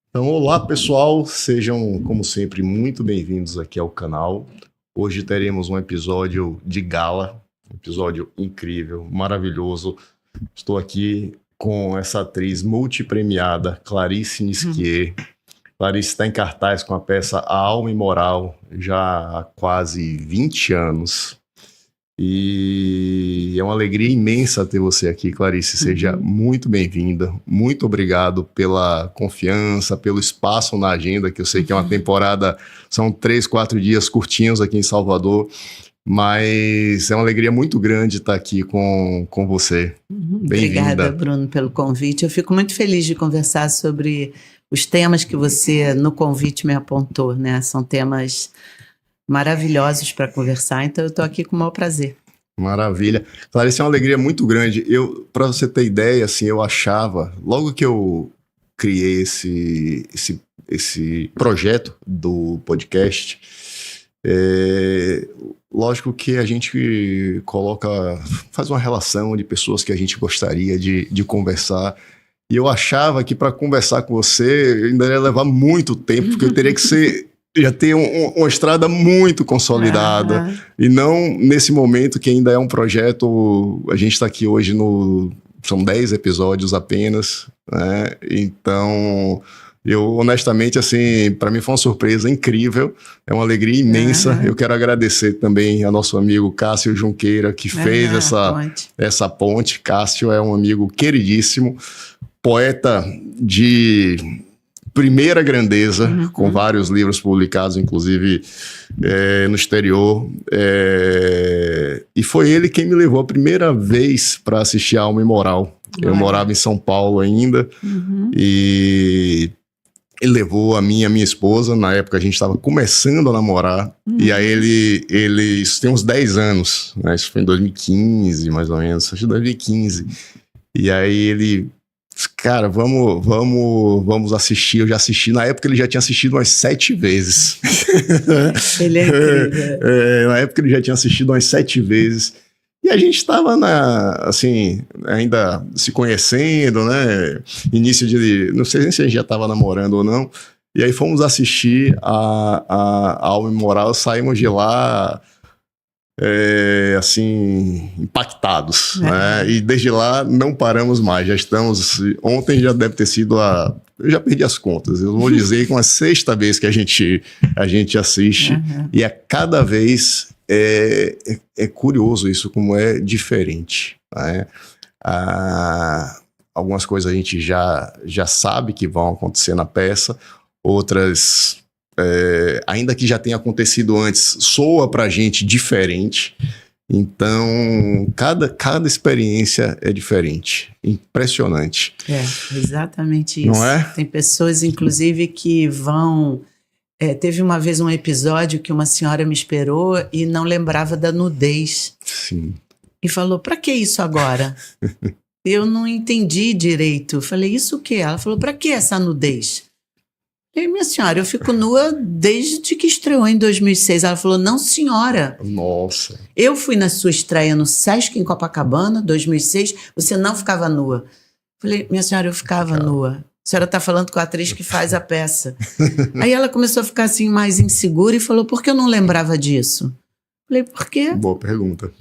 Então, olá pessoal, sejam como sempre muito bem-vindos aqui ao canal. Hoje teremos um episódio de gala, um episódio incrível, maravilhoso. Estou aqui com essa atriz multipremiada, Clarice Nisquier. Clarice está em cartaz com a peça A Alma Imoral já há quase 20 anos. E é uma alegria imensa ter você aqui, Clarice. Seja muito bem-vinda. Muito obrigado pela confiança, pelo espaço na agenda, que eu sei que é uma temporada, são 3, 4 dias curtinhos aqui em Salvador, mas é uma alegria muito grande estar aqui com você. Bem-vinda. Obrigada, Bruno, pelo convite. Eu fico muito feliz de conversar sobre os temas que você, no convite, me apontou, né? São temas maravilhosos para conversar, então eu estou aqui com o maior prazer. Maravilha. Clarice, é uma alegria muito grande. Para você ter ideia, assim, eu achava, logo que eu criei esse projeto do podcast, lógico que a gente faz uma relação de pessoas que a gente gostaria de conversar. E eu achava que para conversar com você ainda ia levar muito tempo, porque eu teria que já ter uma estrada muito consolidada, e não nesse momento que ainda é um projeto. A gente está aqui hoje são 10 episódios apenas, né? Então, eu honestamente, assim, para mim foi uma surpresa incrível, é uma alegria imensa. Eu quero agradecer também ao nosso amigo Cássio Junqueira, que fez essa ponte. Cássio é um amigo queridíssimo, poeta de primeira grandeza, com vários livros publicados, inclusive no exterior. E foi ele quem me levou a primeira vez para assistir a Alma Imoral. Eu morava em São Paulo ainda, e ele levou a mim e a minha esposa. Na época a gente estava começando a namorar, e aí isso tem uns 10 anos, né? Isso foi em 2015, mais ou menos, acho que 2015. E aí ele... Cara, vamos assistir. Eu já assisti, na época ele já tinha assistido umas 7 vezes. Ele é incrível. Na época ele já tinha assistido umas 7 vezes. E a gente estava, assim, ainda se conhecendo, né? Início de... Não sei se a gente já estava namorando ou não. E aí fomos assistir a Alma Imoral, saímos de lá... assim, impactados, né? E desde lá não paramos mais. Já estamos... Ontem já deve ter sido eu já perdi as contas. Eu vou dizer que uma 6ª vez que a gente assiste, e a cada vez é curioso isso, como é diferente, né? Algumas coisas a gente já sabe que vão acontecer na peça, outras... ainda que já tenha acontecido antes, soa pra gente diferente. Então, cada experiência é diferente. Impressionante. Exatamente isso. Não é? Tem pessoas, inclusive, que vão... teve uma vez um episódio que uma senhora me esperou e não lembrava da nudez. Sim. E falou, pra que isso agora? Eu não entendi direito. Falei, isso o quê? Ela falou, pra que essa nudez? E minha senhora, eu fico nua desde que estreou em 2006. Ela falou, não senhora. Nossa. Eu fui na sua estreia no Sesc em Copacabana, 2006, você não ficava nua. Falei, minha senhora, eu ficava nua. A senhora está falando com a atriz que faz a peça. Aí ela começou a ficar assim mais insegura e falou, por que eu não lembrava disso? Falei, por quê? Boa pergunta.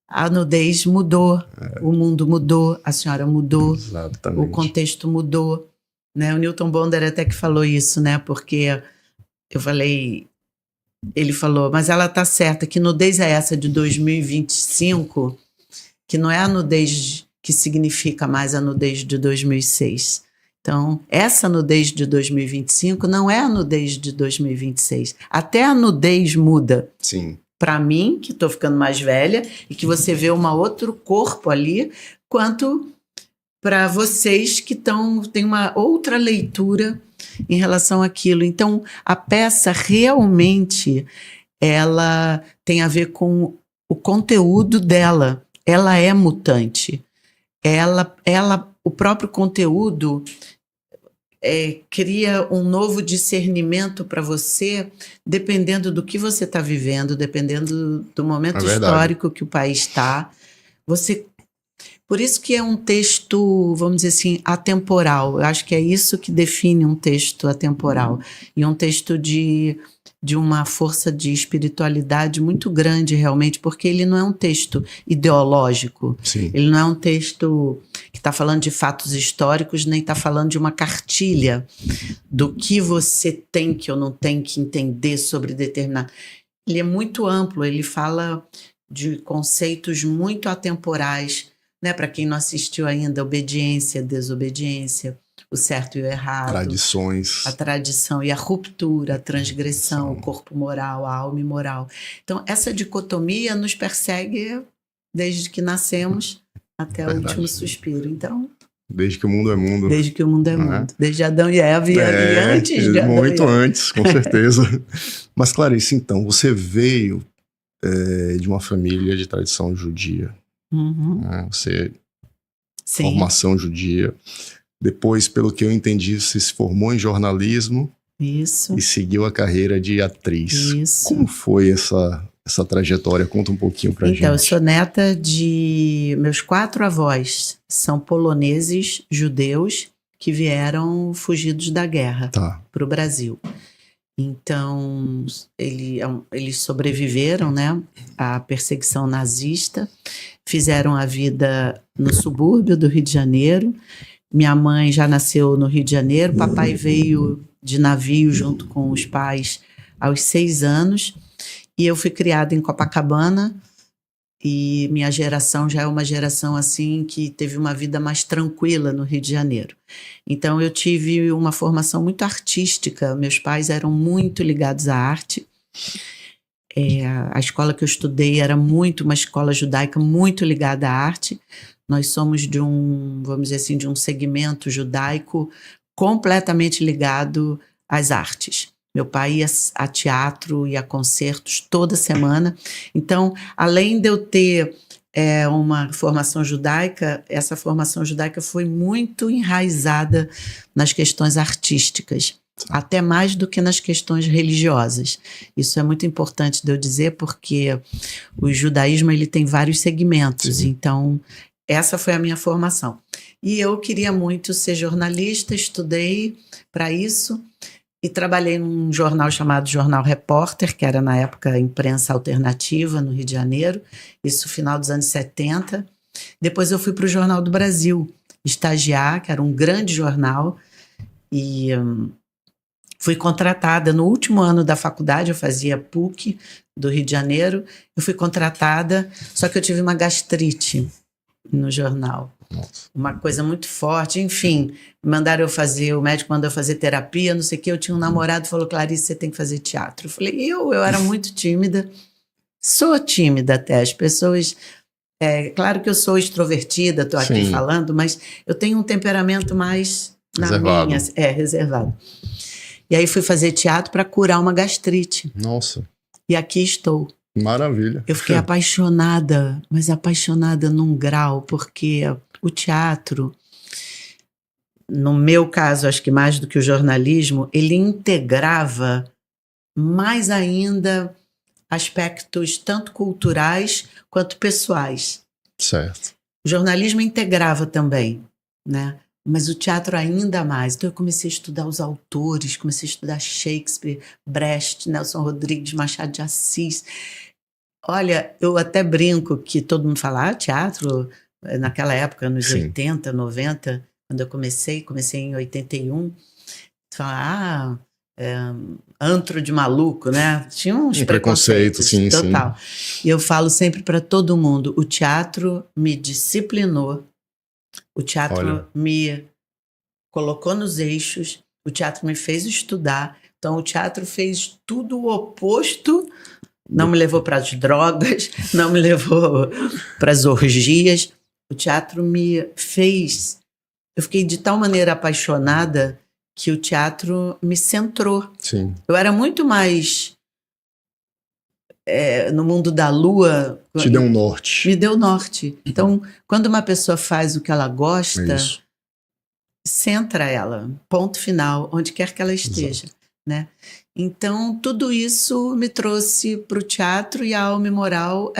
A nudez mudou, o mundo mudou, a senhora mudou, exatamente. O contexto mudou. Né? O Newton Bonder até que falou isso, né? Porque eu falei, ele falou, mas ela tá certa, que nudez é essa de 2025, que não é a nudez que significa mais a nudez de 2006. Então, essa nudez de 2025 não é a nudez de 2026. Até a nudez muda. Sim. Para mim, que estou ficando mais velha, e que você vê um outro corpo ali, quanto... para vocês que têm uma outra leitura em relação àquilo. Então, a peça realmente, ela tem a ver com o conteúdo dela. Ela é mutante. O próprio conteúdo cria um novo discernimento para você, dependendo do que você está vivendo, dependendo do momento histórico que o país está. Você Por isso que é um texto, vamos dizer assim, atemporal. Eu acho que é isso que define um texto atemporal. E um texto de uma força de espiritualidade muito grande, realmente, porque ele não é um texto ideológico. Sim. Ele não é um texto que está falando de fatos históricos, nem está falando de uma cartilha do que você tem que ou não tem que entender sobre determinado. Ele é muito amplo, ele fala de conceitos muito atemporais, né? Para quem não assistiu ainda, obediência, desobediência, o certo e o errado, Tradições. a tradição e a ruptura, a transgressão, o corpo moral, a alma imoral. Então, essa dicotomia nos persegue desde que nascemos até o último suspiro. Então, desde que o mundo é mundo. Desde que o mundo é mundo. Desde Adão e Eva e antes de Adão muito e Eva. Antes, com certeza. Mas, Clarice, então, você veio de uma família de tradição judia. Né? Você, Sim. formação judia. Depois, pelo que eu entendi, você se formou em jornalismo. Isso. E seguiu a carreira de atriz. Isso. Como foi essa trajetória? Conta um pouquinho pra gente. Então, eu sou neta de... Meus 4 avós são poloneses, judeus, que vieram fugidos da guerra para o Brasil. Então, eles sobreviveram, né, à perseguição nazista, fizeram a vida no subúrbio do Rio de Janeiro. Minha mãe já nasceu no Rio de Janeiro, papai veio de navio junto com os pais aos 6 anos, e eu fui criada em Copacabana, e minha geração já é uma geração assim que teve uma vida mais tranquila no Rio de Janeiro. Então eu tive uma formação muito artística, meus pais eram muito ligados à arte. A escola que eu estudei era uma escola judaica muito ligada à arte. Nós somos vamos dizer assim, de um segmento judaico completamente ligado às artes. Meu pai ia a teatro e a concertos toda semana. Então, além de eu ter uma formação judaica, essa formação judaica foi muito enraizada nas questões artísticas, até mais do que nas questões religiosas. Isso é muito importante de eu dizer, porque o judaísmo ele tem vários segmentos. Sim. Então, essa foi a minha formação. E eu queria muito ser jornalista, estudei para isso e trabalhei num jornal chamado Jornal Repórter, que era na época imprensa alternativa no Rio de Janeiro, isso no final dos anos 70. Depois eu fui para o Jornal do Brasil, estagiar, que era um grande jornal, e fui contratada no último ano da faculdade, eu fazia PUC do Rio de Janeiro, eu fui contratada, só que eu tive uma gastrite no jornal. Nossa. Uma coisa muito forte, enfim, o médico mandou eu fazer terapia, não sei o que, eu tinha um namorado, falou, Clarice, você tem que fazer teatro. Eu falei, eu era muito tímida, sou tímida até, as pessoas, claro que eu sou extrovertida, estou aqui falando, mas eu tenho um temperamento mais reservado. Reservado. E aí fui fazer teatro para curar uma gastrite. Nossa. E aqui estou. Maravilha. Eu fiquei apaixonada, mas apaixonada num grau, porque o teatro, no meu caso, acho que mais do que o jornalismo, ele integrava mais ainda aspectos tanto culturais quanto pessoais. Certo. O jornalismo integrava também, né? Mas o teatro ainda mais. Então eu comecei a estudar os autores, comecei a estudar Shakespeare, Brecht, Nelson Rodrigues, Machado de Assis. Olha, eu até brinco que todo mundo fala, teatro, naquela época, nos 80, 90, quando eu comecei em 81, fala, antro de maluco, né? Tinha uns preconceitos, sim, total. E eu falo sempre para todo mundo, o teatro me disciplinou, o teatro me colocou nos eixos, o teatro me fez estudar, então o teatro fez tudo o oposto. Não me levou para as drogas, não me levou para as orgias. O teatro me fez... Eu fiquei de tal maneira apaixonada que o teatro me centrou. Sim. Eu era muito mais no mundo da lua. Te deu um norte. Me deu norte. Então, quando uma pessoa faz o que ela gosta, centra ela, ponto final, onde quer que ela esteja. Né? Então, tudo isso me trouxe para o teatro, e a Alma Imoral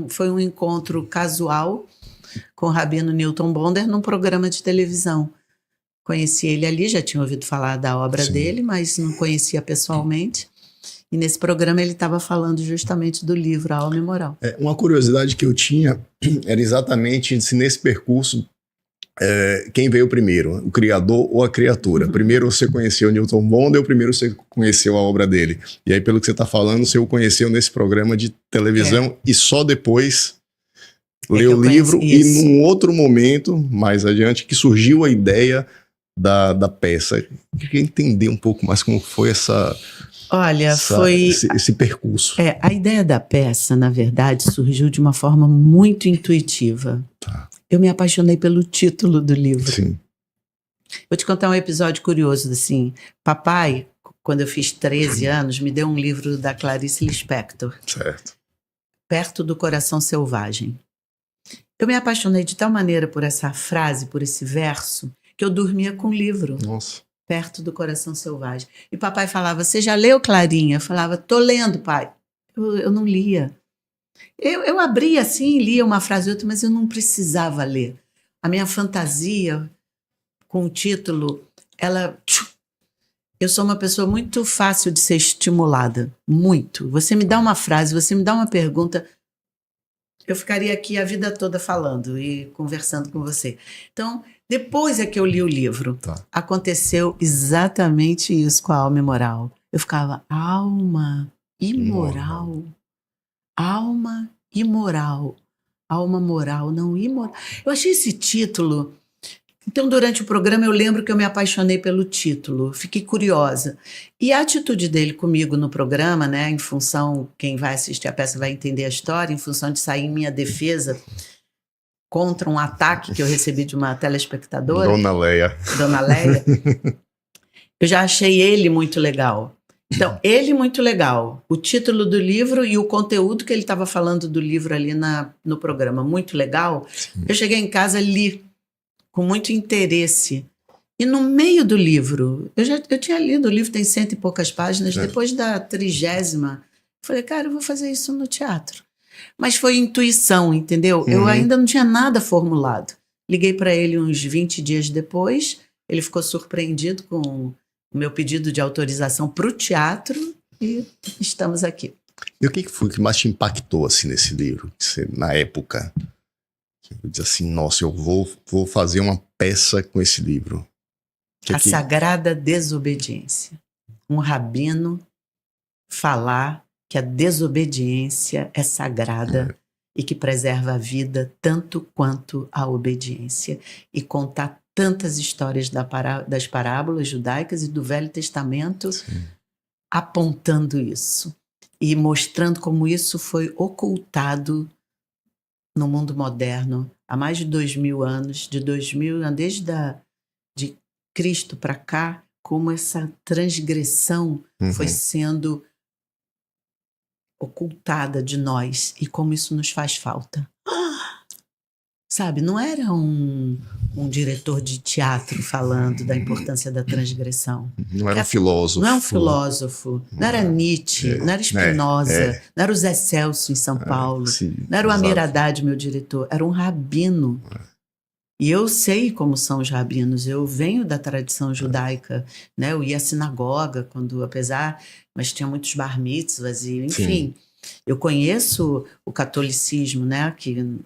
foi um encontro casual. com o Rabino Newton Bonder num programa de televisão. Conheci ele ali, já tinha ouvido falar da obra Sim. dele, mas não conhecia pessoalmente. E nesse programa ele estava falando justamente do livro A Alma Imoral. Uma curiosidade que eu tinha era exatamente se nesse percurso quem veio primeiro, o criador ou a criatura. Primeiro você conheceu Newton Bonder, ou primeiro você conheceu a obra dele? E aí, pelo que você está falando, você o conheceu nesse programa de televisão e só depois leu o livro e num outro momento, mais adiante, que surgiu a ideia da peça. Eu queria entender um pouco mais como foi esse percurso. A ideia da peça, na verdade, surgiu de uma forma muito intuitiva. Tá. Eu me apaixonei pelo título do livro. Sim. Vou te contar um episódio curioso, assim. Papai, quando eu fiz 13 anos, me deu um livro da Clarice Lispector. Certo. Perto do Coração Selvagem. Eu me apaixonei de tal maneira por essa frase, por esse verso, que eu dormia com o livro. Nossa. Perto do Coração Selvagem. E papai falava, você já leu, Clarinha? Eu falava, tô lendo, pai. Eu não lia. Eu abria assim, lia uma frase ou outra, mas eu não precisava ler. A minha fantasia com o título, eu sou uma pessoa muito fácil de ser estimulada. Muito. Você me dá uma frase, você me dá uma pergunta, eu ficaria aqui a vida toda falando e conversando com você. Então, depois é que eu li o livro, aconteceu exatamente isso com A Alma Imoral. Eu ficava, alma imoral. Alma imoral. Alma moral, não imoral. Eu achei esse título. Então, durante o programa, eu lembro que eu me apaixonei pelo título. Fiquei curiosa. E a atitude dele comigo no programa, né, em função, quem vai assistir a peça vai entender a história, em função de sair em minha defesa contra um ataque que eu recebi de uma telespectadora. Dona Leia. Eu já achei ele muito legal. Então, ele muito legal. O título do livro e o conteúdo que ele estava falando do livro ali no programa, muito legal. Sim. Eu cheguei em casa, li com muito interesse. E no meio do livro, eu tinha lido o livro, tem 100 e poucas páginas, depois da 30ª, falei, cara, eu vou fazer isso no teatro. Mas foi intuição, entendeu? Uhum. Eu ainda não tinha nada formulado. Liguei para ele uns 20 dias depois, ele ficou surpreendido com o meu pedido de autorização para o teatro e estamos aqui. E o que foi que mais te impactou assim, nesse livro? Você, na época, eu disse assim, nossa, eu vou fazer uma peça com esse livro. A Sagrada Desobediência. Um rabino falar que a desobediência é sagrada e que preserva a vida tanto quanto a obediência. E contar tantas histórias das parábolas judaicas e do Velho Testamento apontando isso. E mostrando como isso foi ocultado no mundo moderno há mais de 2000 anos, desde de Cristo para cá, como essa transgressão foi sendo ocultada de nós e como isso nos faz falta. Sabe, não era um diretor de teatro falando da importância da transgressão. Não era um filósofo. Não é um filósofo. Não era Nietzsche, não era Spinoza, não era o Zé Celso em São Paulo, não era o Amir Haddad, meu diretor, era um rabino. E eu sei como são os rabinos, eu venho da tradição judaica, né? Eu ia à sinagoga, mas tinha muitos bar mitzvahs, e, enfim. Eu conheço o catolicismo, né? Que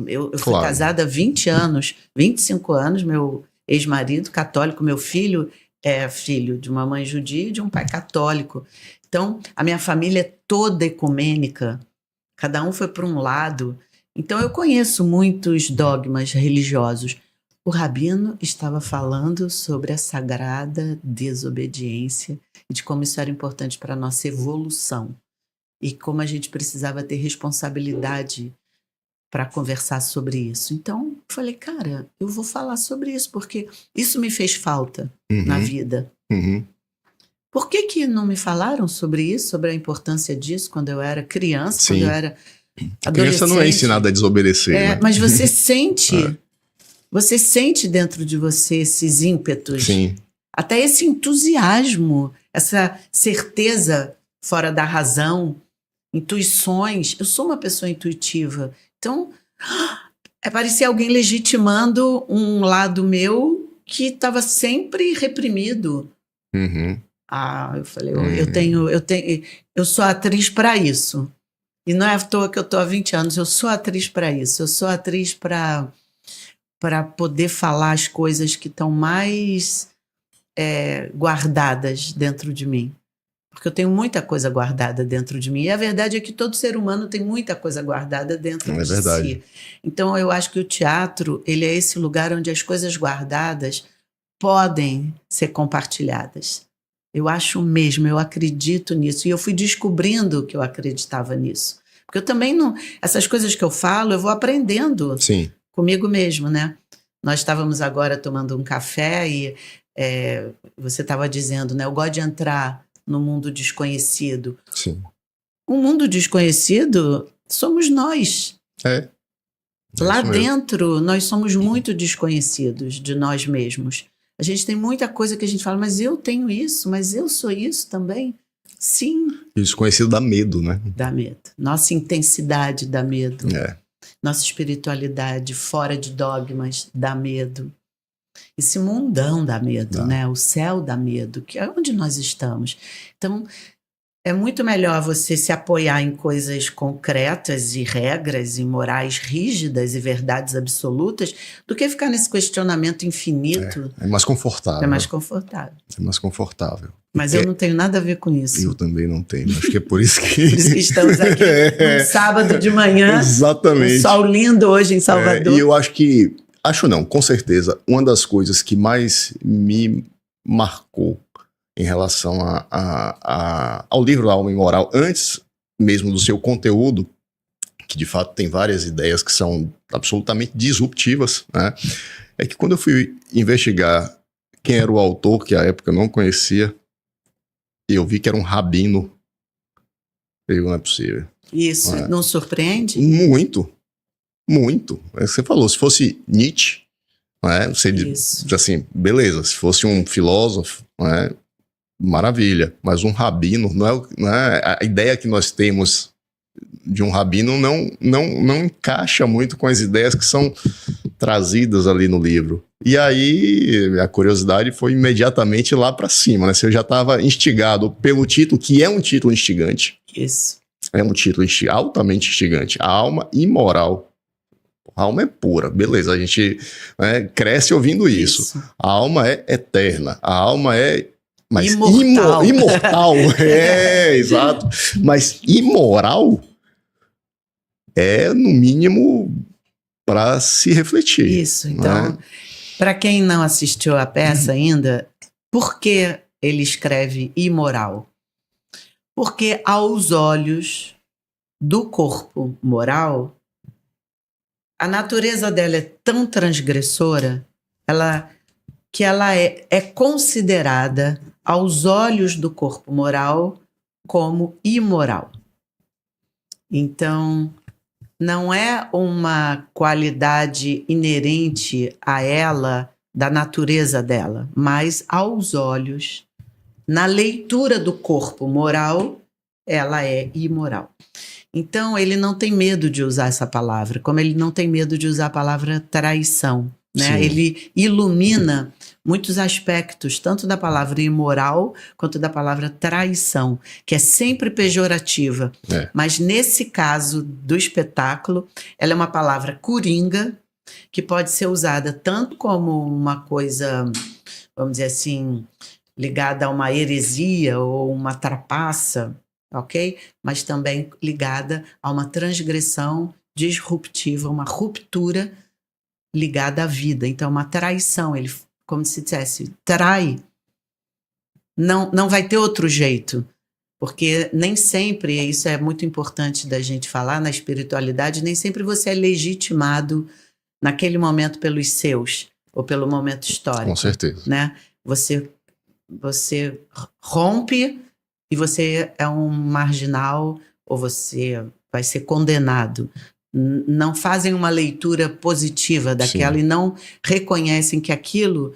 eu fui casada há 20 anos, 25 anos, meu ex-marido católico, meu filho é filho de uma mãe judia e de um pai católico. Então, a minha família é toda ecumênica, cada um foi para um lado. Então, eu conheço muitos dogmas religiosos. O rabino estava falando sobre a sagrada desobediência e de como isso era importante para a nossa evolução e como a gente precisava ter responsabilidade para conversar sobre isso. Então, eu falei, cara, eu vou falar sobre isso, porque isso me fez falta na vida. Por que não me falaram sobre isso, sobre a importância disso, quando eu era criança, quando eu era adolescente? A criança não é ensinada a desobedecer, né? Mas você sente dentro de você esses ímpetos, até esse entusiasmo, essa certeza fora da razão, intuições. Eu sou uma pessoa intuitiva. Então, parecia alguém legitimando um lado meu que estava sempre reprimido. Uhum. Eu falei, eu sou atriz para isso. E não é à toa que eu estou há 20 anos, eu sou atriz para isso. Eu sou atriz para poder falar as coisas que estão mais guardadas dentro de mim. Porque eu tenho muita coisa guardada dentro de mim. E a verdade é que todo ser humano tem muita coisa guardada dentro de si. Então, eu acho que o teatro, ele é esse lugar onde as coisas guardadas podem ser compartilhadas. Eu acho mesmo, eu acredito nisso. E eu fui descobrindo que eu acreditava nisso. Porque eu também não... Essas coisas que eu falo, eu vou aprendendo comigo mesmo, né? Nós estávamos agora tomando um café e você estava dizendo, né? Eu gosto de entrar no mundo desconhecido. Sim. O mundo desconhecido somos nós. Lá dentro, nós somos muito desconhecidos de nós mesmos. A gente tem muita coisa que a gente fala, mas eu tenho isso, mas eu sou isso também. Sim. E o desconhecido dá medo, né? Dá medo. Nossa intensidade dá medo. Nossa espiritualidade fora de dogmas dá medo. Esse mundão dá medo, né? O céu dá medo, que é onde nós estamos. Então, é muito melhor você se apoiar em coisas concretas e regras e morais rígidas e verdades absolutas do que ficar nesse questionamento infinito. É mais confortável. É mais confortável. É mais confortável. Mas eu não tenho nada a ver com isso. Eu também não tenho. Acho que é por isso que... Por isso que estamos aqui num sábado de manhã. Exatamente. Um sol lindo hoje em Salvador. E eu acho que... Acho não, com certeza, uma das coisas que mais me marcou em relação ao livro A Alma Imoral, antes mesmo do seu conteúdo, que de fato tem várias ideias que são absolutamente disruptivas, né? É que quando eu fui investigar quem era o autor, que à época eu não conhecia, eu vi que era um rabino. Eu, não é possível. Isso, não surpreende? Muito. Muito. Você falou, se fosse Nietzsche, né, você diz assim, beleza, se fosse um filósofo, né, maravilha, mas um rabino, não é a ideia que nós temos de um rabino não encaixa muito com as ideias que são trazidas ali no livro. E aí a curiosidade foi imediatamente lá para cima, né? Você já estava instigado pelo título, que é um título instigante. Isso. É um título altamente instigante. A alma imoral. A alma é pura, beleza, a gente cresce ouvindo isso. A alma é eterna, a alma é imortal. Imortal, exato. Mas imoral é, no mínimo, para se refletir. Isso, então, para quem não assistiu a peça ainda, por que ele escreve imoral? Porque aos olhos do corpo moral, a natureza dela é tão transgressora que ela é considerada, aos olhos do corpo moral, como imoral. Então, não é uma qualidade inerente a ela, da natureza dela, mas aos olhos, na leitura do corpo moral, ela é imoral. Então, ele não tem medo de usar essa palavra, como ele não tem medo de usar a palavra traição, né? Ele ilumina muitos aspectos, tanto da palavra imoral, quanto da palavra traição, que é sempre pejorativa. Mas, nesse caso do espetáculo, ela é uma palavra coringa, que pode ser usada tanto como uma coisa, vamos dizer assim, ligada a uma heresia ou uma trapaça, ok? Mas também ligada a uma transgressão disruptiva, uma ruptura ligada à vida. Então, uma traição, ele, como se dissesse, trai, não vai ter outro jeito, porque nem sempre, e isso é muito importante da gente falar na espiritualidade, nem sempre você é legitimado naquele momento pelos seus, ou pelo momento histórico. Com certeza. Né? Você rompe e você é um marginal, ou você vai ser condenado. Não fazem uma leitura positiva daquela e não reconhecem que aquilo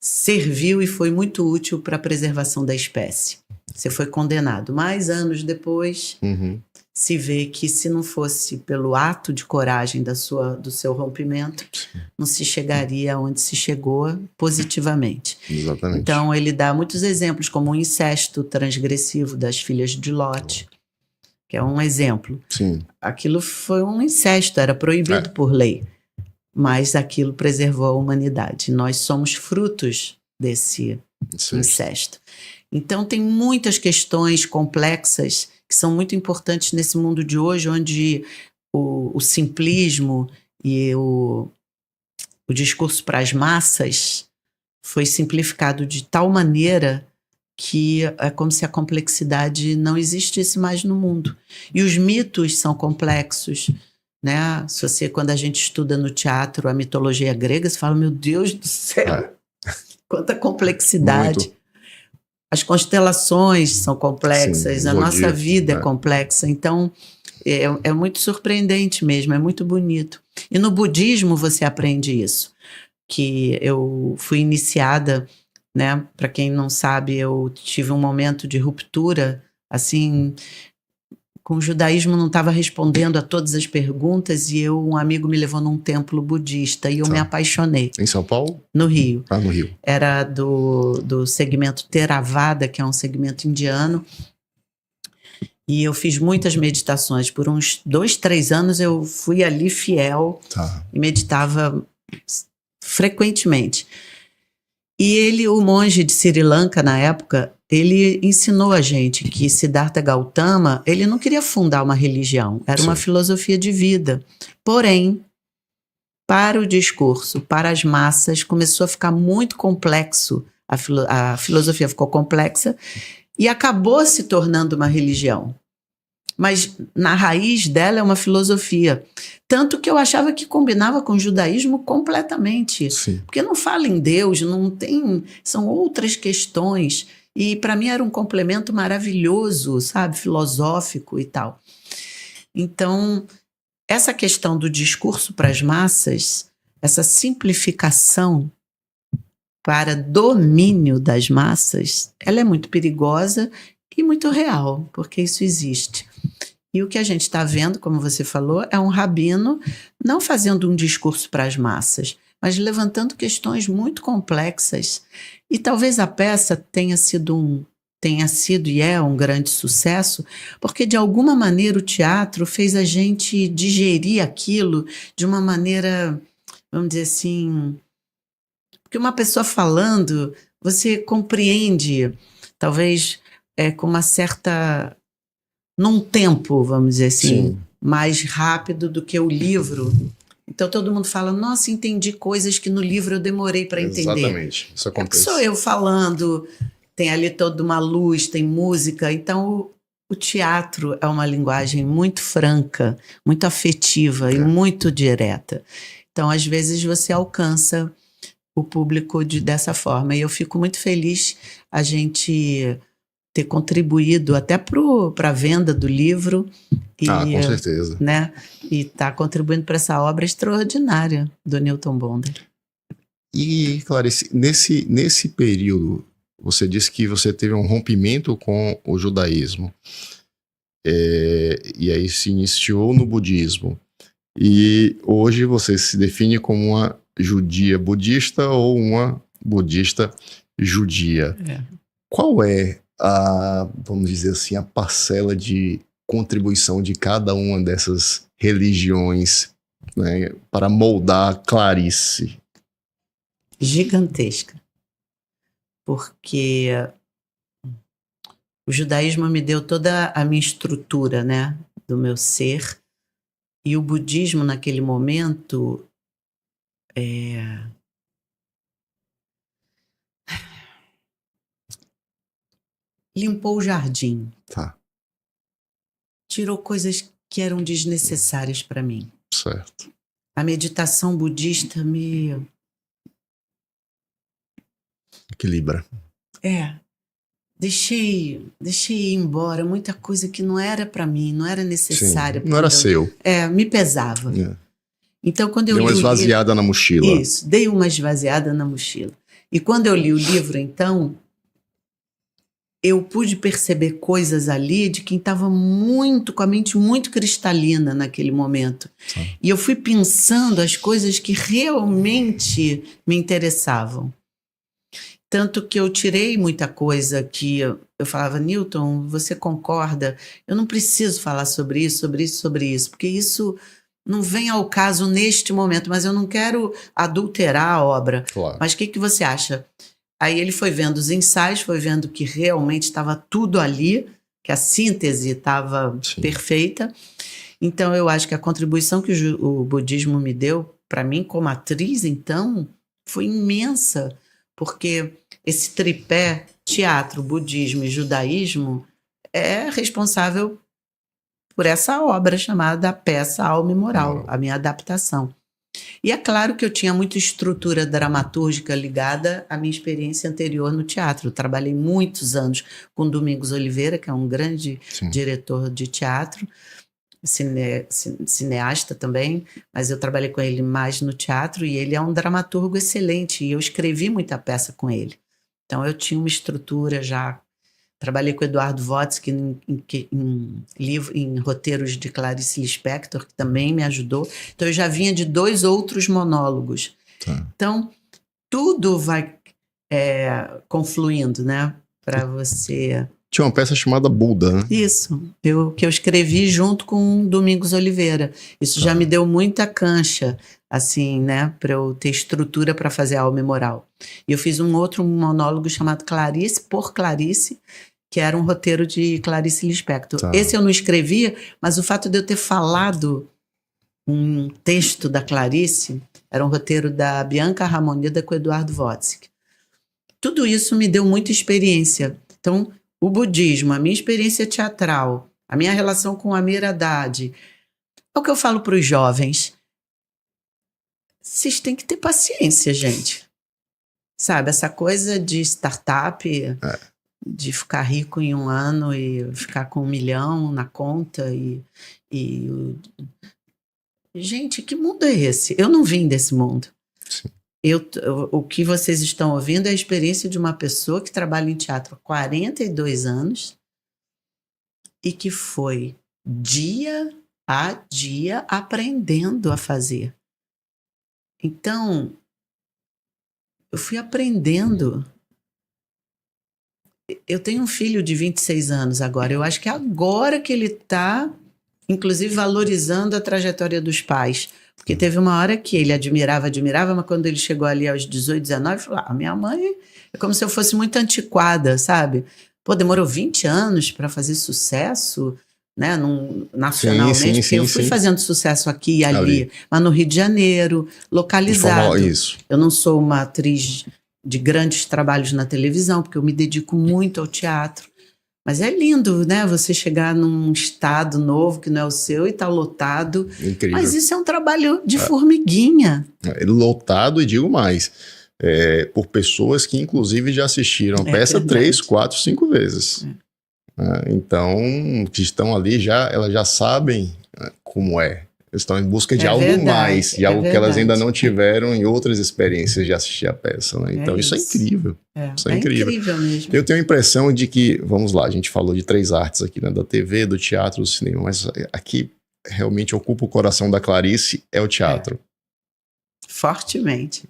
serviu e foi muito útil para a preservação da espécie. Você foi condenado. Mas anos depois, se vê que se não fosse pelo ato de coragem do seu rompimento, não se chegaria onde se chegou positivamente. Exatamente. Então ele dá muitos exemplos, como o incesto transgressivo das filhas de Lot, que é um exemplo. Sim. Aquilo foi um incesto, era proibido por lei, mas aquilo preservou a humanidade. Nós somos frutos desse incesto. Então tem muitas questões complexas que são muito importantes nesse mundo de hoje, onde o simplismo e o discurso para as massas foi simplificado de tal maneira que é como se a complexidade não existisse mais no mundo. E os mitos são complexos, né? Se você, quando a gente estuda no teatro a mitologia grega, você fala, meu Deus do céu, quanta complexidade. Muito. As constelações são complexas, sim, a nossa vida é complexa. Então, é muito surpreendente mesmo, é muito bonito. E no budismo você aprende isso, que eu fui iniciada, né? Para quem não sabe, eu tive um momento de ruptura, assim, com o judaísmo não estava respondendo a todas as perguntas e um amigo me levou num templo budista e eu me apaixonei. Em São Paulo? No Rio. Ah, no Rio. Era do segmento Theravada, que é um segmento indiano. E eu fiz muitas meditações. Por uns 2, 3 anos eu fui ali fiel e meditava frequentemente. E o monge de Sri Lanka, na época, ele ensinou a gente que Siddhartha Gautama, ele não queria fundar uma religião, era uma filosofia de vida. Porém, para o discurso, para as massas, começou a ficar muito complexo, a filosofia ficou complexa e acabou se tornando uma religião. Mas na raiz dela é uma filosofia. Tanto que eu achava que combinava com o judaísmo completamente. Sim. Porque não fala em Deus, não tem, são outras questões. E para mim era um complemento maravilhoso, sabe? Filosófico e tal. Então, essa questão do discurso para as massas, essa simplificação para domínio das massas, ela é muito perigosa e muito real, porque isso existe. E o que a gente está vendo, como você falou, é um rabino não fazendo um discurso para as massas, mas levantando questões muito complexas. E talvez a peça tenha sido e é um grande sucesso, porque de alguma maneira o teatro fez a gente digerir aquilo de uma maneira, vamos dizer assim, porque uma pessoa falando, você compreende, talvez com uma certa, num tempo, vamos dizer assim, mais rápido do que o livro. Então todo mundo fala, nossa, entendi coisas que no livro eu demorei para entender. Exatamente, isso acontece. Sou eu falando, tem ali toda uma luz, tem música, então o teatro é uma linguagem muito franca, muito afetiva e muito direta. Então às vezes você alcança o público dessa forma, e eu fico muito feliz a gente ter contribuído até para a venda do livro. E, com certeza. Né, e está contribuindo para essa obra extraordinária do Newton Bonder. E, Clarice, nesse período, você disse que você teve um rompimento com o judaísmo. E aí se iniciou no budismo. E hoje você se define como uma judia budista ou uma budista judia. Qual é vamos dizer assim, a parcela de contribuição de cada uma dessas religiões, né, para moldar Clarice? Gigantesca. Porque o judaísmo me deu toda a minha estrutura, né, do meu ser, e o budismo naquele momento limpou o jardim. Tirou coisas que eram desnecessárias para mim. Certo. A meditação budista me equilibra. Deixei ir embora muita coisa que não era para mim, não era necessária. Não era seu. Me pesava. Então, quando eu li uma esvaziada na mochila. Isso, dei uma esvaziada na mochila. E quando eu li o livro, então, eu pude perceber coisas ali de quem estava com a mente muito cristalina naquele momento. Sim. E eu fui pensando as coisas que realmente me interessavam. Tanto que eu tirei muita coisa que eu falava, Newton, você concorda? Eu não preciso falar sobre isso, porque isso não vem ao caso neste momento, mas eu não quero adulterar a obra. Claro. Mas o que você acha? Aí ele foi vendo os ensaios, foi vendo que realmente estava tudo ali, que a síntese estava perfeita. Então, eu acho que a contribuição que o budismo me deu, para mim, como atriz, então, foi imensa, porque esse tripé, teatro, budismo e judaísmo, é responsável por essa obra chamada Peça Alma e Moral, a minha adaptação. E é claro que eu tinha muita estrutura dramatúrgica ligada à minha experiência anterior no teatro. Eu trabalhei muitos anos com Domingos Oliveira, que é um grande diretor de teatro, cineasta também, mas eu trabalhei com ele mais no teatro e ele é um dramaturgo excelente e eu escrevi muita peça com ele. Então eu tinha uma estrutura já. Trabalhei com o Eduardo Vodsky em roteiros de Clarice Lispector, que também me ajudou. Então, eu já vinha de 2 outros monólogos. Tá. Então, tudo vai confluindo, né? Para você... Tinha uma peça chamada Buda, né? Isso, que eu escrevi junto com Domingos Oliveira. Isso já me deu muita cancha, assim, né? Para eu ter estrutura para fazer Alma e Moral. E eu fiz um outro monólogo chamado Clarice por Clarice, que era um roteiro de Clarice Lispector. Tá. Esse eu não escrevia, mas o fato de eu ter falado um texto da Clarice, era um roteiro da Bianca Ramoneda com Eduardo Vodsky. Tudo isso me deu muita experiência. Então, o budismo, a minha experiência teatral, a minha relação com a Amir Haddad, é o que eu falo para os jovens. Vocês têm que ter paciência, gente. Sabe, essa coisa de startup... de ficar rico em 1 ano e ficar com 1 milhão na conta Gente, que mundo é esse? Eu não vim desse mundo. Sim. O que vocês estão ouvindo é a experiência de uma pessoa que trabalha em teatro há 42 anos e que foi dia a dia aprendendo a fazer. Então, eu fui aprendendo. Eu tenho um filho de 26 anos agora. Eu acho que é agora que ele está, inclusive, valorizando a trajetória dos pais. Porque teve uma hora que ele admirava, mas quando ele chegou ali aos 18, 19, ele falou, minha mãe é como se eu fosse muito antiquada, sabe? Pô, demorou 20 anos para fazer sucesso, né? Nacionalmente, porque eu fui fazendo sucesso aqui e ali, mas no Rio de Janeiro, localizado. Isso. Eu não sou uma atriz de grandes trabalhos na televisão, porque eu me dedico muito ao teatro. Mas é lindo, né? Você chegar num estado novo que não é o seu e tá lotado. Incrível. Mas isso é um trabalho de formiguinha. Lotado, e digo mais, por pessoas que inclusive já assistiram a peça 3, 4, 5 vezes. Então, que estão ali, elas já sabem como é. Estão em busca de algo mais, de algo que elas ainda não tiveram em outras experiências de assistir a peça, né? Então isso é incrível. Isso é incrível mesmo. Eu tenho a impressão de que, vamos lá, a gente falou de 3 artes aqui, né? Da TV, do teatro, do cinema, mas aqui realmente ocupa o coração da Clarice, é o teatro. Fortemente.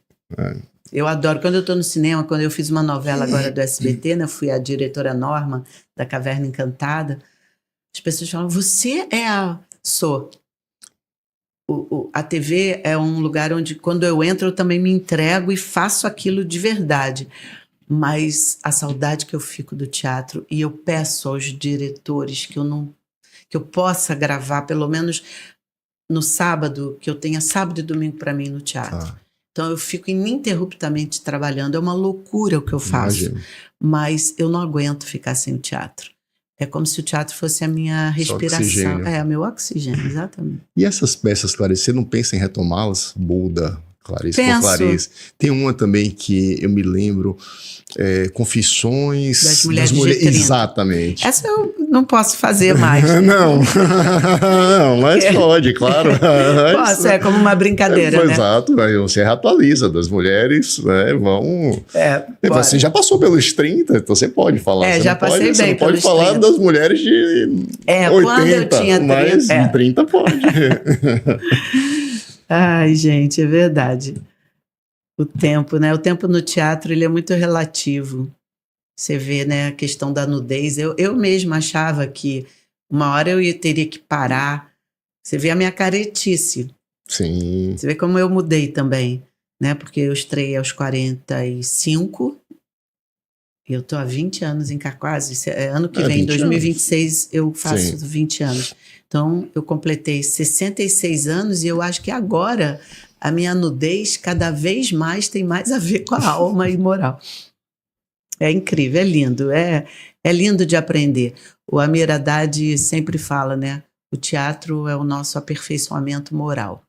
Eu adoro, quando eu estou no cinema, quando eu fiz uma novela agora do SBT, né? Fui a diretora Norma da Caverna Encantada, as pessoas falam, você é a... Sou. A TV é um lugar onde, quando eu entro, eu também me entrego e faço aquilo de verdade. Mas a saudade que eu fico do teatro, e eu peço aos diretores que eu possa gravar, pelo menos no sábado, que eu tenha sábado e domingo para mim no teatro. Então eu fico ininterruptamente trabalhando. É uma loucura o que eu faço. Imagino. Mas eu não aguento ficar sem o teatro. É como se o teatro fosse a minha respiração. O meu oxigênio, exatamente. E essas peças, Clarice, você não pensa em retomá-las? Buda, Clarice por Clarice. Tem uma também que eu me lembro, Confissões das Mulheres. Exatamente. Essa eu não posso fazer mais. Não, mas pode, claro. Posso, como uma brincadeira, né? Exato, você atualiza das mulheres, né? Vão. Você já passou pelos 30, então você pode falar. Já passei bem. Você não pode falar 30. Das mulheres de 80, quando eu tinha 30, mas de 30 pode. Ai, gente, é verdade. O tempo, né? O tempo no teatro, ele é muito relativo. Você vê, né, a questão da nudez. Eu mesma achava que uma hora eu teria que parar. Você vê a minha caretice. Sim. Você vê como eu mudei também, né? Porque eu estreiei aos 45 e eu tô há 20 anos em quase. Ano que vem, 2026, eu faço 20 anos. Então, eu completei 66 anos e eu acho que agora a minha nudez cada vez mais tem mais a ver com a alma e moral. É incrível, é lindo, é lindo de aprender. O Amir Haddad sempre fala, né? O teatro é o nosso aperfeiçoamento moral.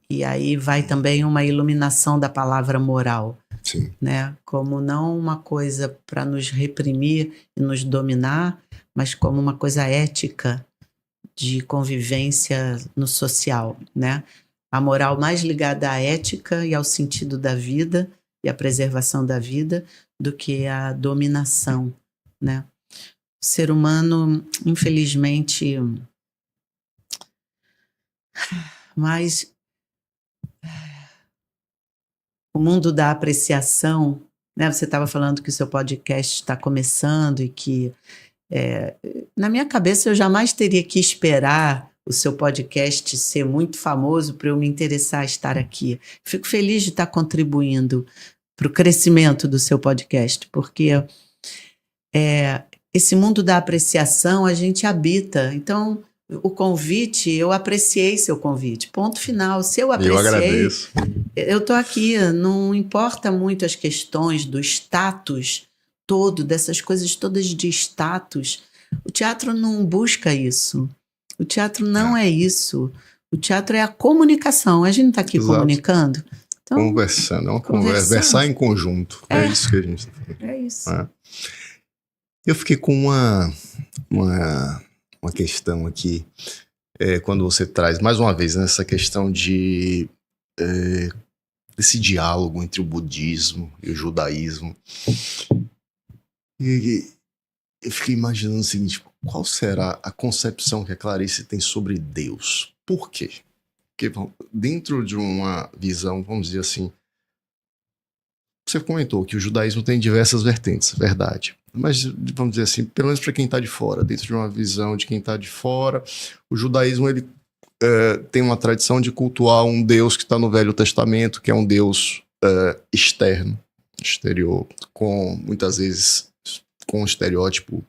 E aí vai também uma iluminação da palavra moral. Sim. Né? Como não uma coisa para nos reprimir e nos dominar, mas como uma coisa ética de convivência no social, né? A moral mais ligada à ética e ao sentido da vida e à preservação da vida do que a dominação, né? O ser humano, infelizmente, mas o mundo da apreciação, né? Você estava falando que o seu podcast está começando e que na minha cabeça eu jamais teria que esperar o seu podcast ser muito famoso para eu me interessar a estar aqui. Fico feliz de estar contribuindo para o crescimento do seu podcast, porque esse mundo da apreciação a gente habita. Então, o convite, eu apreciei seu convite. Ponto final. Se eu apreciei, eu agradeço. Eu estou aqui. Não importa muito as questões do status todo, dessas coisas todas de status. O teatro não busca isso. O teatro não é isso. O teatro é a comunicação. A gente não está aqui comunicando. Então, conversando, é uma conversar em conjunto. É isso que a gente está falando. É isso. Eu fiquei com uma questão aqui, quando você traz, mais uma vez, nessa questão desse diálogo entre o budismo e o judaísmo. E eu fiquei imaginando o seguinte: qual será a concepção que a Clarice tem sobre Deus? Por quê? Porque dentro de uma visão, vamos dizer assim, você comentou que o judaísmo tem diversas vertentes, verdade. Mas, vamos dizer assim, pelo menos para quem está de fora, dentro de uma visão de quem está de fora, o judaísmo ele tem uma tradição de cultuar um Deus que está no Velho Testamento, que é um Deus externo, exterior, muitas vezes com um estereótipo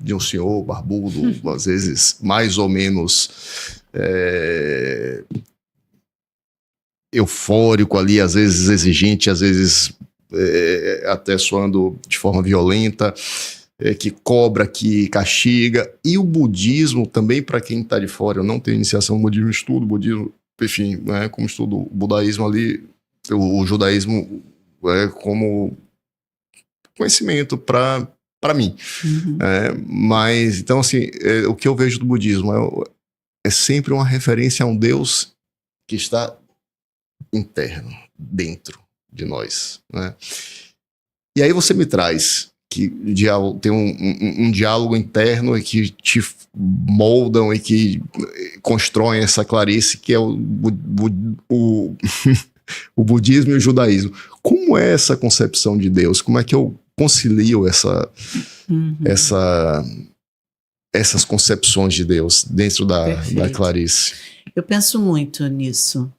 de um senhor barbudo, às vezes mais ou menos eufórico ali, às vezes exigente, às vezes até soando de forma violenta, que cobra, que castiga. E o budismo também, para quem está de fora, eu não tenho iniciação no budismo, estudo budismo, enfim, né, como estudo o budaísmo ali, o judaísmo como conhecimento para mim. Uhum. Mas, então, assim, o que eu vejo do budismo é sempre uma referência a um Deus que está interno, dentro de nós, né? E aí você me traz que tem um diálogo interno e que te moldam e que constroem essa Clarice, que é o budismo e o judaísmo. Como é essa concepção de Deus? Como é que eu concilio essas concepções de Deus dentro da Clarice? Eu penso muito nisso.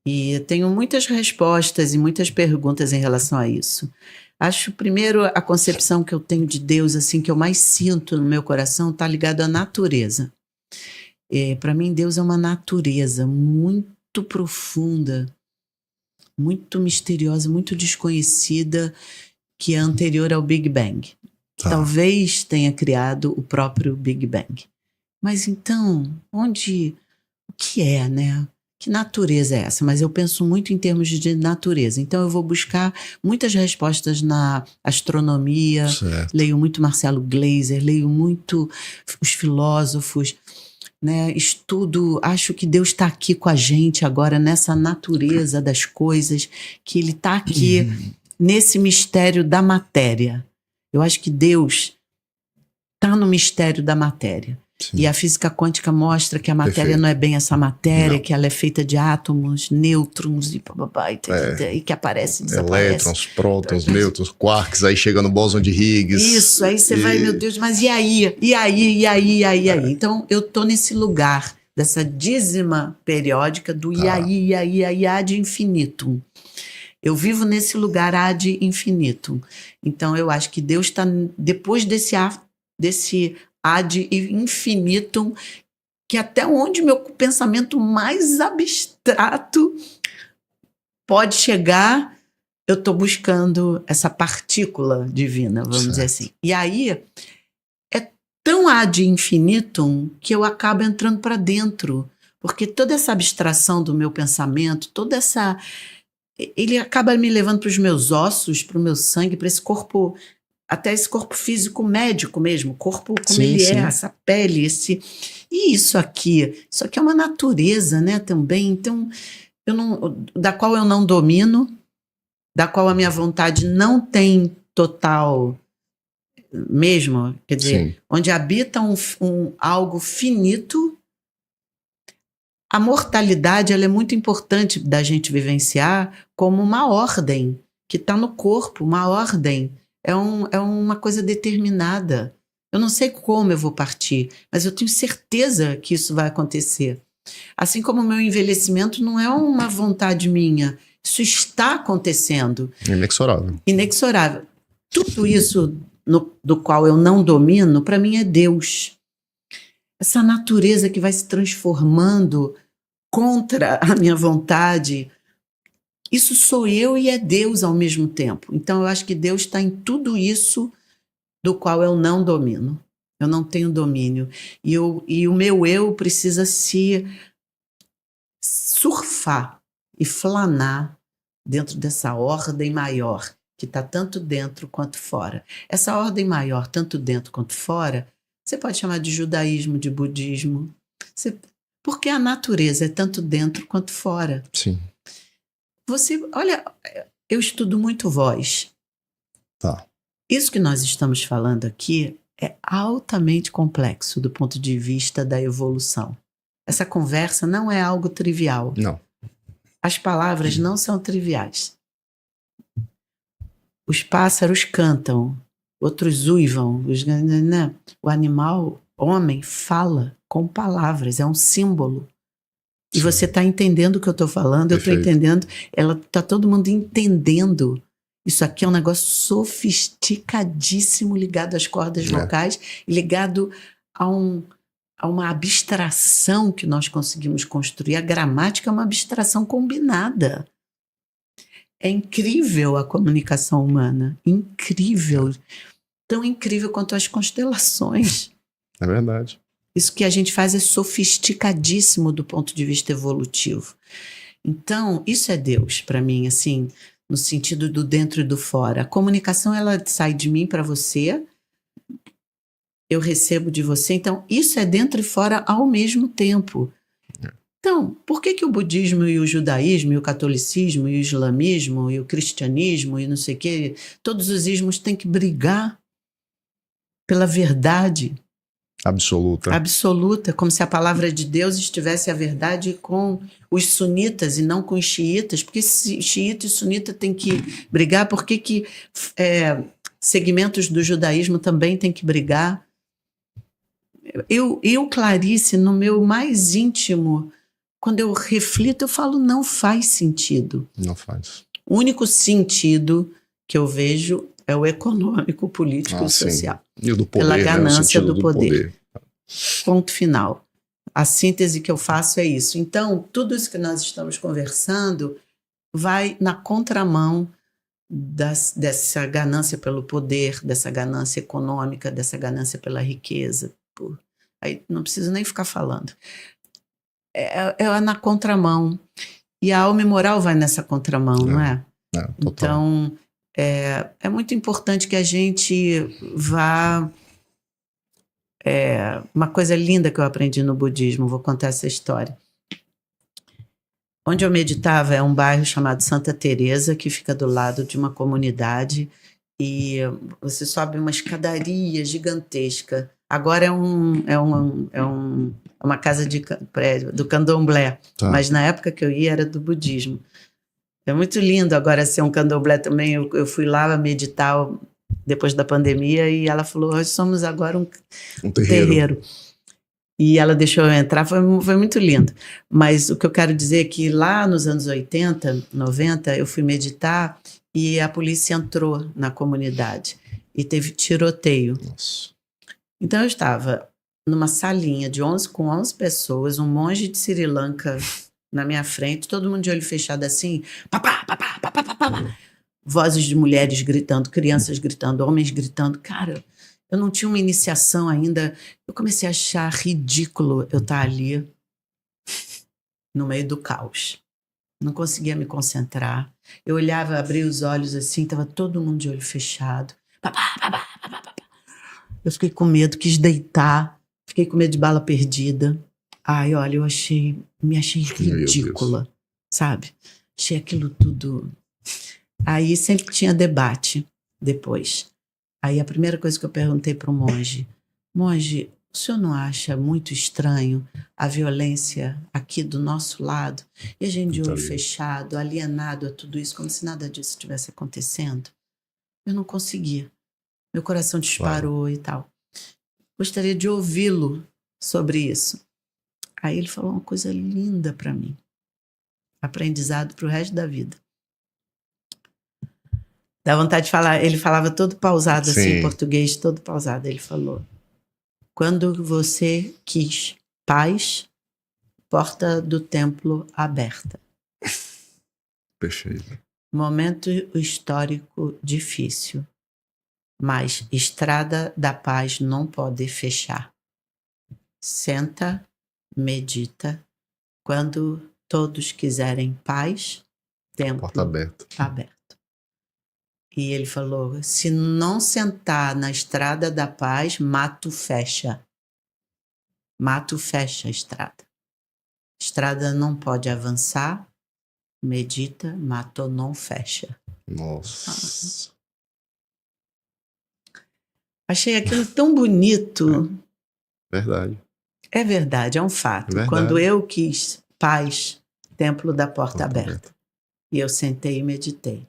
E tenho muitas respostas e muitas perguntas em relação a isso. Acho, primeiro, a concepção que eu tenho de Deus, assim, que eu mais sinto no meu coração, está ligado à natureza. Para mim, Deus é uma natureza muito profunda, muito misteriosa, muito desconhecida, que é anterior ao Big Bang. Talvez tenha criado o próprio Big Bang. Mas então, o que é, né? que natureza é essa? Mas eu penso muito em termos de natureza. Então eu vou buscar muitas respostas na astronomia, Certo. leio muito Marcelo Gleiser, leio muito os filósofos, né? Estudo, acho que Deus está aqui com a gente agora nessa natureza das coisas, que Ele está aqui nesse mistério da matéria. Eu acho que Deus está no mistério da matéria. Sim. E a física quântica mostra que a matéria Perfeito. não é bem essa matéria, Não. que ela é feita de átomos, nêutrons e que aparece e desaparece. Elétrons, prótons, nêutrons, quarks, aí chega no bóson de Higgs. Isso, aí você vai, meu Deus, mas e aí? E aí? Então, eu tô nesse lugar dessa dízima periódica do e aí, ad infinitum. Eu vivo nesse lugar ad infinitum. Então, eu acho que Deus está depois desse ad infinitum, que até onde meu pensamento mais abstrato pode chegar, eu estou buscando essa partícula divina, vamos dizer assim. E aí, é tão ad infinitum que eu acabo entrando para dentro, porque toda essa abstração do meu pensamento, ele acaba me levando para os meus ossos, para o meu sangue, para esse corpo, até esse corpo físico médico mesmo, corpo como ele é, essa pele, e isso aqui é uma natureza, né, também, então, da qual eu não domino, da qual a minha vontade não tem total mesmo, quer dizer, onde habita algo finito. A mortalidade, ela é muito importante da gente vivenciar como uma ordem que está no corpo, uma ordem. É uma coisa determinada. Eu não sei como eu vou partir, mas eu tenho certeza que isso vai acontecer. Assim como o meu envelhecimento não é uma vontade minha, isso está acontecendo. Inexorável. Inexorável. Tudo isso do qual eu não domino, para mim é Deus. Essa natureza que vai se transformando contra a minha vontade, isso sou eu e é Deus ao mesmo tempo. Então eu acho que Deus está em tudo isso do qual eu não domino. Eu não tenho domínio. E o meu eu precisa se surfar e flanar dentro dessa ordem maior, que está tanto dentro quanto fora. Essa ordem maior, tanto dentro quanto fora, você pode chamar de judaísmo, de budismo. Porque a natureza é tanto dentro quanto fora. Sim. Olha, eu estudo muito voz. Tá. Isso que nós estamos falando aqui é altamente complexo do ponto de vista da evolução. Essa conversa não é algo trivial. Não. As palavras não são triviais. Os pássaros cantam, outros uivam, o animal, homem, fala com palavras, é um símbolo. E você está entendendo o que eu estou falando, Perfeito. Eu estou entendendo, está todo mundo entendendo. Isso aqui é um negócio sofisticadíssimo, ligado às cordas vocais, e ligado a uma abstração que nós conseguimos construir. A gramática é uma abstração combinada. É incrível a comunicação humana, incrível. Tão incrível quanto as constelações. É verdade. Isso que a gente faz é sofisticadíssimo do ponto de vista evolutivo. Então, isso é Deus para mim, assim, no sentido do dentro e do fora. A comunicação, ela sai de mim para você, eu recebo de você. Então, isso é dentro e fora ao mesmo tempo. Então, por que o budismo e o judaísmo e o catolicismo e o islamismo e o cristianismo e não sei o quê, todos os ismos têm que brigar pela verdade absoluta, como se a palavra de Deus estivesse a verdade com os sunitas e não com os xiitas, porque xiita e sunita têm que brigar, por que segmentos do judaísmo também têm que brigar? Eu, Clarice, no meu mais íntimo, quando eu reflito, eu falo, não faz sentido. Não faz. O único sentido que eu vejo é o econômico, político e social. Sim. E o do poder, pela ganância do poder. Ponto final. A síntese que eu faço é isso. Então, tudo isso que nós estamos conversando vai na contramão dessa ganância pelo poder, dessa ganância econômica, dessa ganância pela riqueza. Aí não preciso nem ficar falando. é na contramão. E a alma moral vai nessa contramão, não é? Total. Então, é muito importante que a gente vá... uma coisa linda que eu aprendi no budismo, vou contar essa história. Onde eu meditava é um bairro chamado Santa Teresa, que fica do lado de uma comunidade, e você sobe uma escadaria gigantesca. Agora é uma casa de prédio do candomblé, mas na época que eu ia era do budismo. É muito lindo agora ser um candomblé também. Eu fui lá meditar depois da pandemia e ela falou, nós somos agora um terreiro. E ela deixou eu entrar, foi muito lindo. Mas o que eu quero dizer é que lá nos anos 80, 90, eu fui meditar e a polícia entrou na comunidade e teve tiroteio. Nossa. Então eu estava numa salinha com 11 pessoas, um monge de Sri Lanka na minha frente, todo mundo de olho fechado assim, papá, papá, papá, papá. Vozes de mulheres gritando, crianças gritando, homens gritando. Cara, eu não tinha uma iniciação ainda. Eu comecei a achar ridículo eu estar ali no meio do caos. Não conseguia me concentrar. Eu olhava, abria os olhos assim, estava todo mundo de olho fechado. Papá, papá, papá, papá. Eu fiquei com medo, quis deitar. Fiquei com medo de bala perdida. Ai, olha, me achei ridícula, sabe? Achei aquilo tudo... Aí sempre tinha debate depois. Aí a primeira coisa que eu perguntei para o monge, o senhor não acha muito estranho a violência aqui do nosso lado? E a gente de olho fechado, alienado a tudo isso, como se nada disso estivesse acontecendo? Eu não conseguia. Meu coração disparou e tal. Gostaria de ouvi-lo sobre isso. Aí ele falou uma coisa linda para mim. Aprendizado para o resto da vida. Dá vontade de falar. Ele falava todo pausado, assim, em português, todo pausado. Ele falou, quando você quis paz, porta do templo aberta. Perfeito. Momento histórico difícil, mas estrada da paz não pode fechar. Senta, medita. Quando todos quiserem paz, templo porta aberta. aberto. E ele falou, se não sentar na estrada da paz, mato fecha. Mato fecha a estrada. Estrada não pode avançar, medita, mato não fecha. Nossa. Achei aquilo tão bonito. Verdade. É verdade, é um fato. Verdade. Quando eu quis paz, templo da porta aberta. E eu sentei e meditei.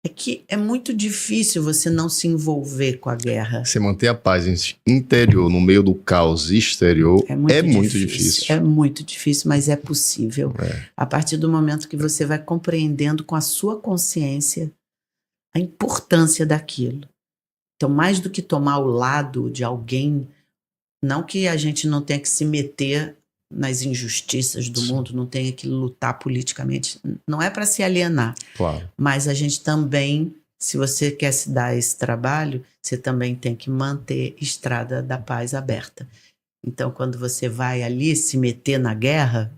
É que é muito difícil você não se envolver com a guerra. Você manter a paz interior no meio do caos exterior é muito difícil. É muito difícil, mas é possível. A partir do momento que você vai compreendendo com a sua consciência a importância daquilo. Então, mais do que tomar o lado de alguém, não que a gente não tenha que se meter nas injustiças do mundo, não tenha que lutar politicamente, não é para se alienar. Claro. Mas a gente também, se você quer se dar esse trabalho, você também tem que manter a estrada da paz aberta. Então, quando você vai ali se meter na guerra,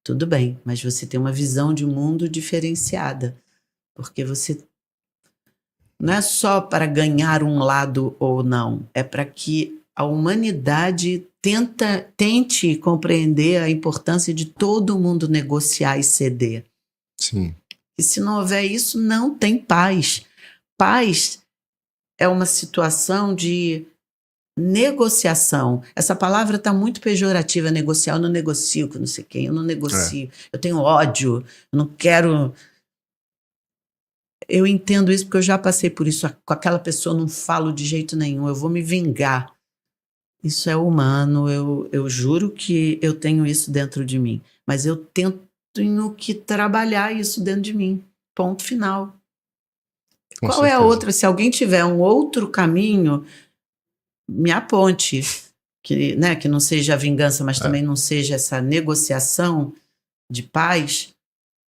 tudo bem, mas você tem uma visão de mundo diferenciada, porque você não é só para ganhar um lado ou não, é para que a humanidade tente compreender a importância de todo mundo negociar e ceder. Sim. E se não houver isso, não tem paz. Paz é uma situação de negociação. Essa palavra está muito pejorativa, negociar. Eu não negocio com não sei quem, eu não negocio. Eu tenho ódio, eu não quero... Eu entendo isso porque eu já passei por isso. Com aquela pessoa eu não falo de jeito nenhum, eu vou me vingar. Isso é humano, eu juro que eu tenho isso dentro de mim. Mas eu tenho que trabalhar isso dentro de mim. Ponto final. Qual é a outra? Se alguém tiver um outro caminho, me aponte. Que não seja a vingança, mas também não seja essa negociação de paz.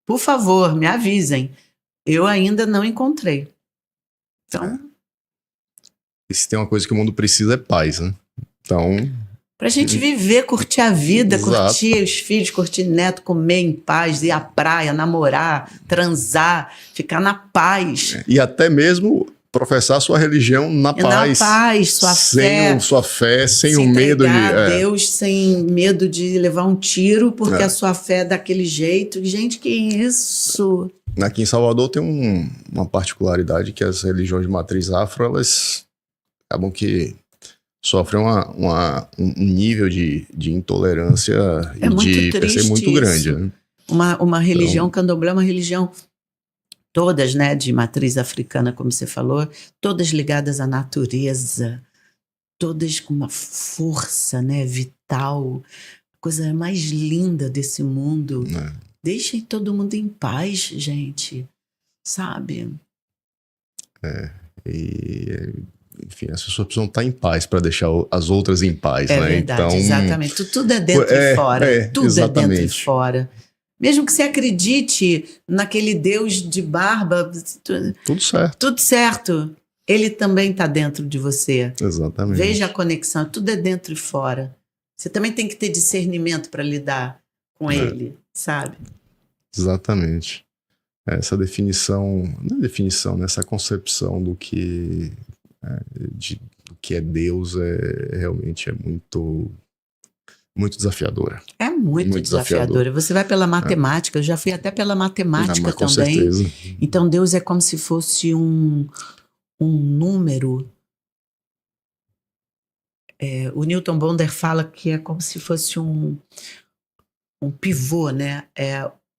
Por favor, me avisem. Eu ainda não encontrei. Então... E se tem uma coisa que o mundo precisa é paz, né? Então, Pra gente viver, curtir a vida, Exato. curtir os filhos, curtir neto, comer em paz, ir à praia, namorar, transar, ficar na paz. E até mesmo professar sua religião na paz. Na paz, sua fé. Sua fé, sem se o medo de... entregar a Deus, sem medo de levar um tiro, porque a sua fé é daquele jeito. Gente, que isso? Aqui em Salvador tem uma particularidade que as religiões de matriz afro, elas acabam que sofrem um nível de intolerância É e muito de triste perceber muito isso. grande. Né? Uma religião, candomblé é uma religião, todas, né, de matriz africana, como você falou, todas ligadas à natureza, todas com uma força, né, vital, a coisa mais linda desse mundo. Deixem todo mundo em paz, gente, sabe? Enfim, as pessoas precisam estar em paz para deixar as outras em paz, É né? verdade, Então, exatamente. Tudo é dentro e fora. Tudo exatamente. é dentro e fora. Mesmo que você acredite naquele Deus de barba, Tudo certo. tudo certo. Ele também está dentro de você. Exatamente. Veja a conexão, tudo é dentro e fora. Você também tem que ter discernimento para lidar com ele, sabe? Exatamente. Essa definição, não é definição, né? Essa concepção do que é Deus realmente é muito, muito desafiadora. É muito desafiadora. Você vai pela matemática, eu já fui até pela matemática com também. certeza. Então Deus é como se fosse um número. O Newton Bonder fala que é como se fosse um pivô, né?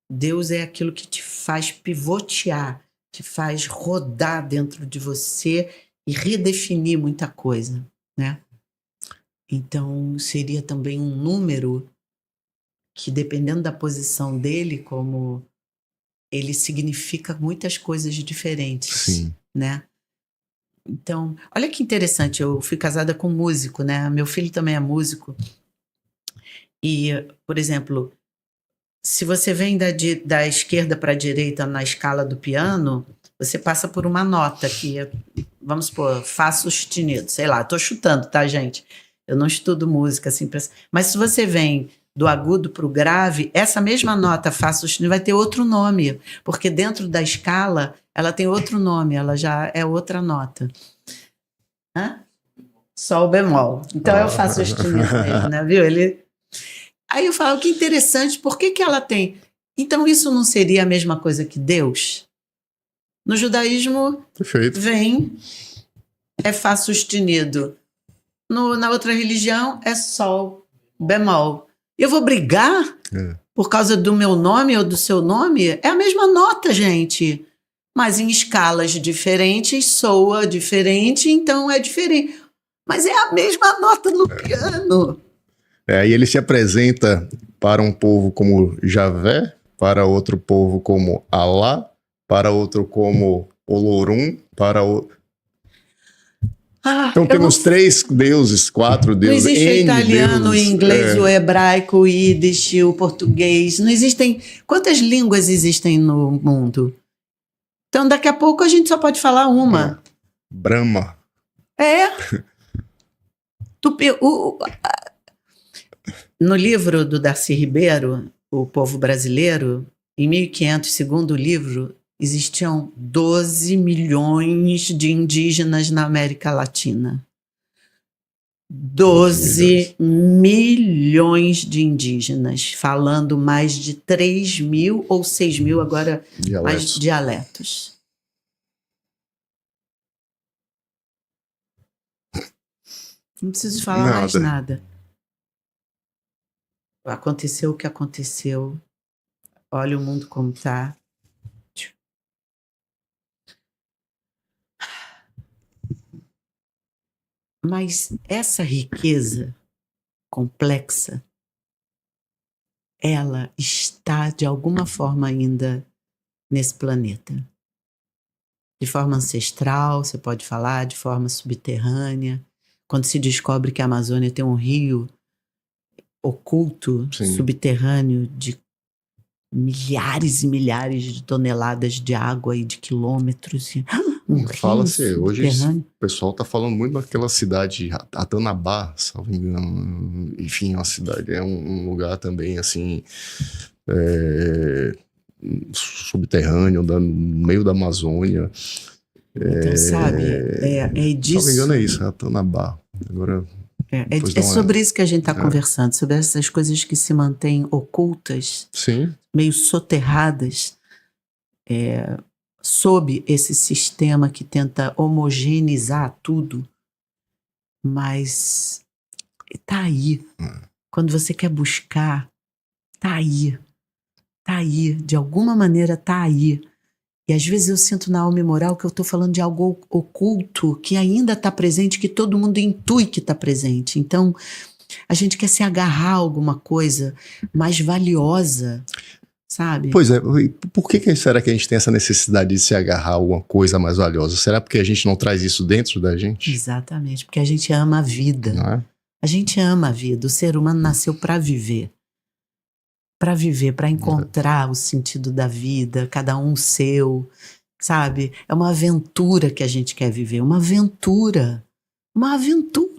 Deus é aquilo que te faz pivotear, te faz rodar dentro de você e redefinir muita coisa, né? Então, seria também um número que, dependendo da posição dele, como ele significa muitas coisas diferentes, Sim. né? Então, olha que interessante, eu fui casada com um músico, né? Meu filho também é músico. E, por exemplo, se você vem da esquerda para a direita na escala do piano, você passa por uma nota que é, vamos supor, Fá sustenido, sei lá, tô chutando, tá, gente? Eu não estudo música assim, mas se você vem do agudo para o grave, essa mesma nota Fá sustenido vai ter outro nome, porque dentro da escala ela tem outro nome, ela já é outra nota. Sol bemol. Então é o Fá sustenido mesmo, né? Viu? Aí eu falo, que interessante, por que ela tem? Então isso não seria a mesma coisa que Deus? No judaísmo, Perfeito. é Fá sustenido. Na outra religião, é Sol bemol. Eu vou brigar por causa do meu nome ou do seu nome? É a mesma nota, gente. Mas em escalas diferentes, soa diferente, então é diferente. Mas é a mesma nota no piano. E ele se apresenta para um povo como Javé, para outro povo como Alá, para outro como Olorum, para o... Então temos 3 deuses, 4 deuses. Não existe o italiano, deuses, o inglês, o hebraico, o Yiddish, o português. Não existem... Quantas línguas existem no mundo? Então daqui a pouco a gente só pode falar uma. Brahma. No livro do Darcy Ribeiro, O Povo Brasileiro, em 1500, segundo o livro, existiam 12 milhões de indígenas na América Latina. 12 milhões de indígenas, falando mais de 3.000 ou 6.000 agora mais dialetos. Não preciso falar mais nada. Aconteceu o que aconteceu. Olha o mundo como está. Mas essa riqueza complexa, ela está de alguma forma ainda nesse planeta. De forma ancestral, você pode falar, de forma subterrânea. Quando se descobre que a Amazônia tem um rio oculto, subterrâneo, de milhares e milhares de toneladas de água e de quilômetros. Fala-se, hoje subterrâneo. o pessoal tá falando muito daquela cidade, Atanabá, salvo engano. Enfim, uma cidade, é um lugar também, assim, subterrâneo, no meio da Amazônia. Então, sabe, é disso. Se não me engano é isso, Atanabá. Agora, É sobre isso que a gente está conversando, sobre essas coisas que se mantêm ocultas, sim, meio soterradas, sob esse sistema que tenta homogeneizar tudo, mas tá aí. Quando você quer buscar, tá aí. Tá aí, de alguma maneira tá aí. E às vezes eu sinto na alma moral que eu estou falando de algo oculto, que ainda está presente, que todo mundo intui que está presente. Então, a gente quer se agarrar a alguma coisa mais valiosa, sabe? Pois é, por que será que a gente tem essa necessidade de se agarrar a alguma coisa mais valiosa? Será porque a gente não traz isso dentro da gente? Exatamente, porque a gente ama a vida. Não é? A gente ama a vida. O ser humano nasceu para viver. Para viver, para encontrar o sentido da vida, cada um o seu, sabe? É uma aventura que a gente quer viver, uma aventura,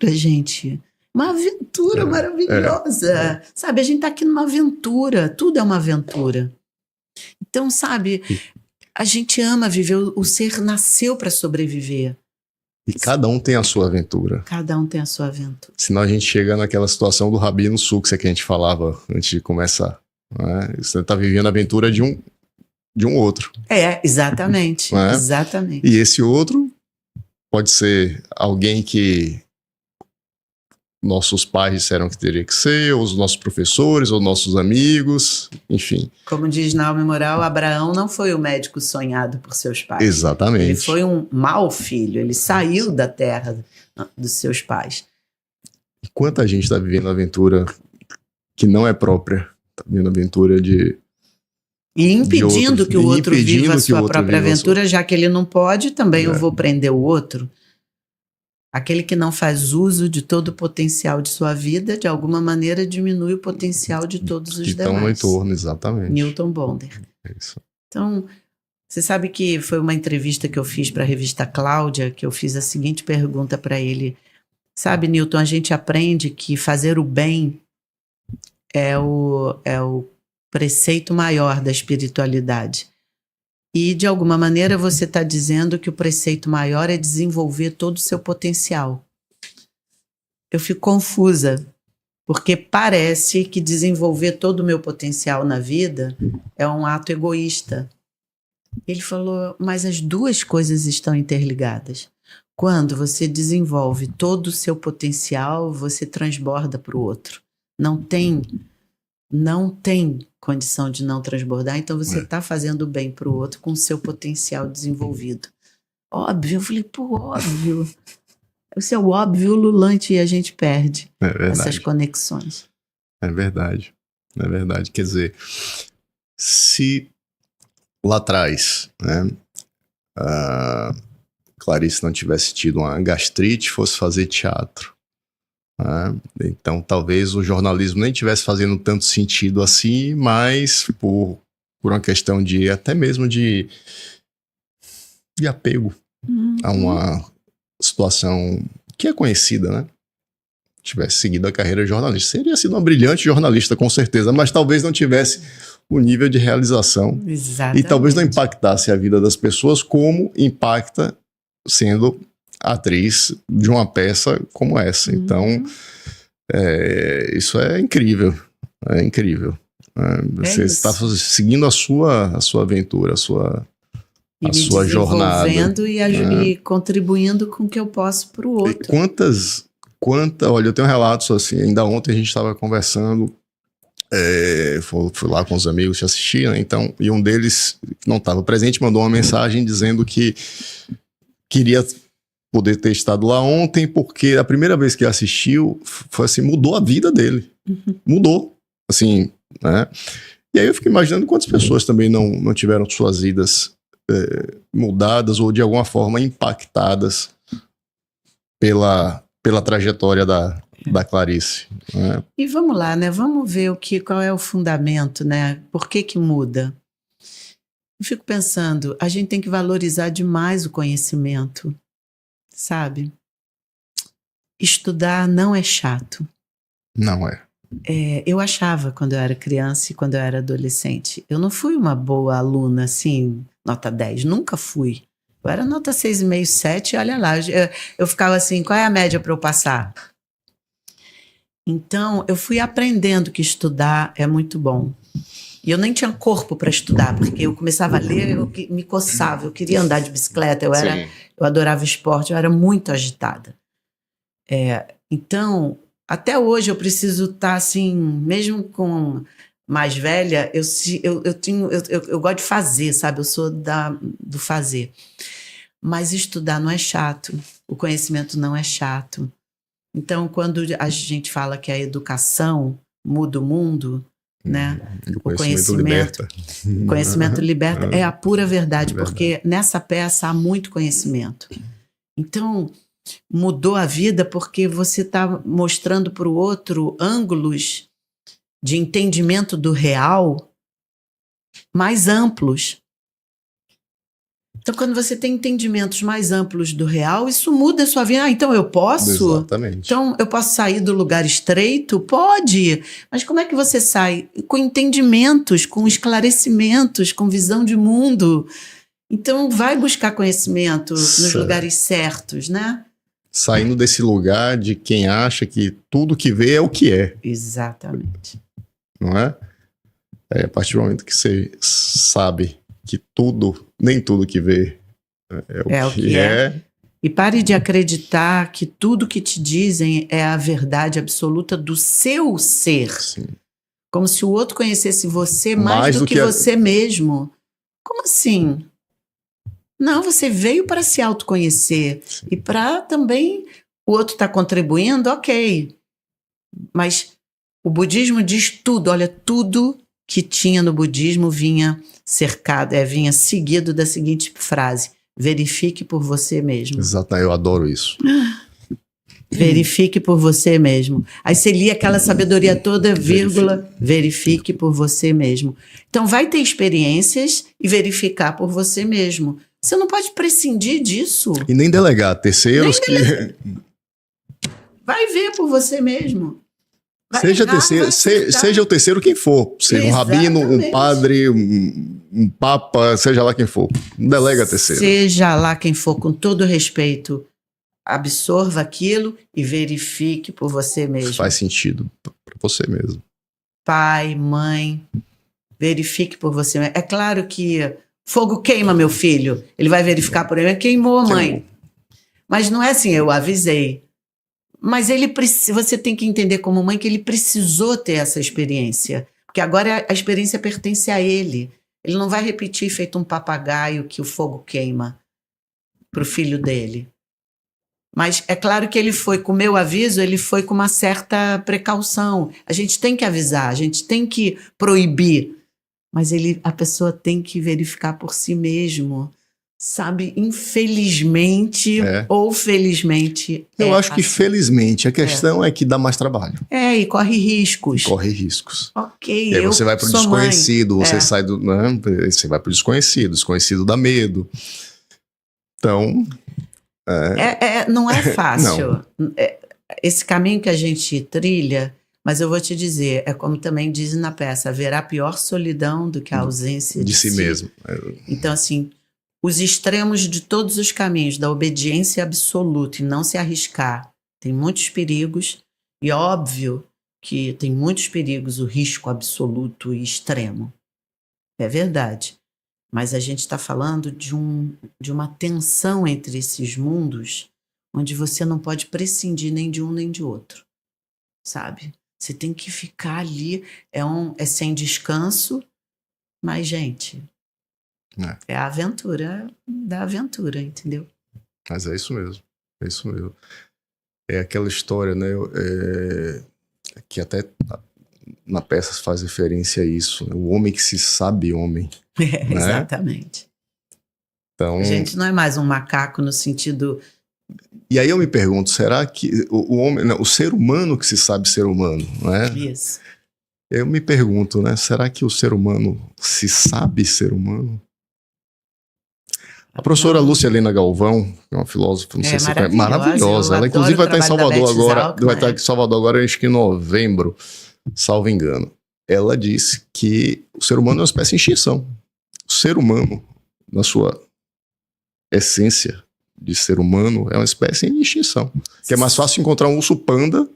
gente, uma aventura maravilhosa, sabe? A gente tá aqui numa aventura, tudo é uma aventura. Então, sabe, a gente ama viver, o ser nasceu para sobreviver. E cada um tem a sua aventura. Cada um tem a sua aventura. Senão a gente chega naquela situação do Rabino Sukse que a gente falava antes de começar. Você está vivendo a aventura de um outro. Exatamente. Exatamente. E esse outro pode ser alguém que nossos pais disseram que teria que ser, ou os nossos professores, ou nossos amigos, enfim. Como diz na alma moral, Abraão não foi o médico sonhado por seus pais. Exatamente. Ele foi um mau filho, ele saiu da terra dos seus pais. E quanta gente está vivendo a aventura que não é própria? Está vivendo a aventura de... E impedindo que o outro viva a sua própria aventura, já que ele não pode, também eu vou prender o outro. Aquele que não faz uso de todo o potencial de sua vida, de alguma maneira diminui o potencial de todos os demais. Estão no entorno, exatamente. Newton Bonder. É isso. Então, você sabe que foi uma entrevista que eu fiz para a revista Cláudia, que eu fiz a seguinte pergunta para ele. Sabe, Newton, a gente aprende que fazer o bem é o preceito maior da espiritualidade. E, de alguma maneira, você está dizendo que o preceito maior é desenvolver todo o seu potencial. Eu fico confusa, porque parece que desenvolver todo o meu potencial na vida é um ato egoísta. Ele falou, mas as duas coisas estão interligadas. Quando você desenvolve todo o seu potencial, você transborda para o outro. Não tem condição de não transbordar, então você está fazendo bem para o outro com o seu potencial desenvolvido. Óbvio, eu falei, óbvio. Esse é o óbvio ululante e a gente perde essas conexões. É verdade. Quer dizer, se lá atrás, né, a Clarice não tivesse tido uma gastrite, fosse fazer teatro, então talvez o jornalismo nem estivesse fazendo tanto sentido assim, mas por uma questão de até mesmo de apego a uma situação que é conhecida, né? Tivesse seguido a carreira jornalista, seria sido uma brilhante jornalista com certeza, mas talvez não tivesse o nível de realização. Exatamente. E talvez não impactasse a vida das pessoas como impacta sendo atriz de uma peça como essa. Então, isso é incrível. É incrível. Você está seguindo a sua aventura, a sua jornada. E contribuindo com o que eu posso para o outro. Olha, eu tenho relatos assim, ainda ontem a gente estava conversando, fui lá com os amigos que assistiam, então, e um deles, que não estava presente, mandou uma mensagem dizendo que queria poder ter estado lá ontem, porque a primeira vez que assistiu, foi assim, mudou a vida dele. Mudou, assim, né? E aí eu fico imaginando quantas pessoas também não tiveram suas vidas mudadas ou de alguma forma impactadas pela trajetória da Clarice. Né? E vamos lá, né? Vamos ver qual é o fundamento, né? Por que muda? Eu fico pensando, a gente tem que valorizar demais o conhecimento, sabe? Estudar não é chato. Não é. Eu achava quando eu era criança e quando eu era adolescente. Eu não fui uma boa aluna, assim, nota 10. Nunca fui. Eu era nota 6,5, 7, olha lá. Eu ficava assim, qual é a média para eu passar? Então, eu fui aprendendo que estudar é muito bom. E eu nem tinha corpo para estudar, porque eu começava a ler, eu me coçava, eu queria andar de bicicleta, eu adorava esporte, eu era muito agitada. Então, até hoje eu preciso estar assim, mesmo com mais velha, eu gosto de fazer, sabe? Eu sou do fazer. Mas estudar não é chato, o conhecimento não é chato. Então, quando a gente fala que a educação muda o mundo, né? O conhecimento liberta. O conhecimento liberta é a pura verdade, porque nessa peça há muito conhecimento. Então, mudou a vida porque você está mostrando para o outro ângulos de entendimento do real mais amplos. Então, quando você tem entendimentos mais amplos do real, isso muda a sua vida. Ah, então eu posso? Exatamente. Então eu posso sair do lugar estreito? Pode! Mas como é que você sai? Com entendimentos, com esclarecimentos, com visão de mundo. Então vai buscar conhecimento nos lugares certos, né? Saindo desse lugar de quem acha que tudo que vê é o que é. Exatamente. Não é? A partir do momento que você sabe que nem tudo que vê é o que é. E pare de acreditar que tudo que te dizem é a verdade absoluta do seu ser. Sim. Como se o outro conhecesse você mais do que você mesmo. Como assim? Não, você veio para se autoconhecer. Sim. E para também o outro está contribuindo, ok. Mas o budismo diz tudo, olha, tudo que tinha no budismo vinha cercado, vinha seguido da seguinte frase: verifique por você mesmo. Exato, eu adoro isso. Verifique por você mesmo. Aí você lia aquela sabedoria toda, vírgula, verifique por você mesmo. Então vai ter experiências e verificar por você mesmo. Você não pode prescindir disso. E nem delegar terceiros Vai ver por você mesmo. Seja o terceiro quem for. Seja um rabino, um padre, um papa, seja lá quem for. Não delega terceiro. Seja lá quem for, com todo respeito, absorva aquilo e verifique por você mesmo. Faz sentido para você mesmo. Pai, mãe, verifique por você mesmo. É claro que fogo queima, meu filho. Ele vai verificar por ele. Queimou, mãe. Mas não é assim, eu avisei. Mas você tem que entender como mãe que ele precisou ter essa experiência. Porque agora a experiência pertence a ele. Ele não vai repetir feito um papagaio que o fogo queima para o filho dele. Mas é claro que ele foi, com o meu aviso, ele foi com uma certa precaução. A gente tem que avisar, a gente tem que proibir. Mas a pessoa tem que verificar por si mesmo. Sabe, infelizmente ou felizmente. Eu acho que felizmente. A questão é que dá mais trabalho. E corre riscos. Ok. E aí você vai pro desconhecido, você sai do. Né, você vai pro desconhecido dá medo. Então. Não é fácil. Esse caminho que a gente trilha, mas eu vou te dizer, é como também diz na peça: haverá pior solidão do que a ausência de si mesmo. Então, assim. Os extremos de todos os caminhos, da obediência absoluta e não se arriscar, tem muitos perigos, e óbvio que tem muitos perigos o risco absoluto e extremo. É verdade. Mas a gente está falando de uma tensão entre esses mundos, onde você não pode prescindir nem de um nem de outro, sabe? Você tem que ficar ali, é sem descanso, mas, gente... É a aventura da aventura, entendeu? Mas é isso mesmo. É aquela história, né? Que até na peça faz referência a isso. Né? O homem que se sabe homem. Né? Exatamente. Então, a gente não é mais um macaco no sentido... E aí eu me pergunto, será que o homem, não, o ser humano que se sabe ser humano, né? Isso. Eu me pergunto, né? Será que o ser humano se sabe ser humano? A professora Lúcia Helena Galvão, que é uma filósofa, não sei se você conhece, maravilhosa. Ela, inclusive, vai estar em Salvador agora. Vai estar aqui em Salvador agora, acho que em novembro, salvo engano. Ela disse que o ser humano é uma espécie em extinção. O ser humano, na sua essência de ser humano, é uma espécie em extinção. Que é mais fácil encontrar um urso panda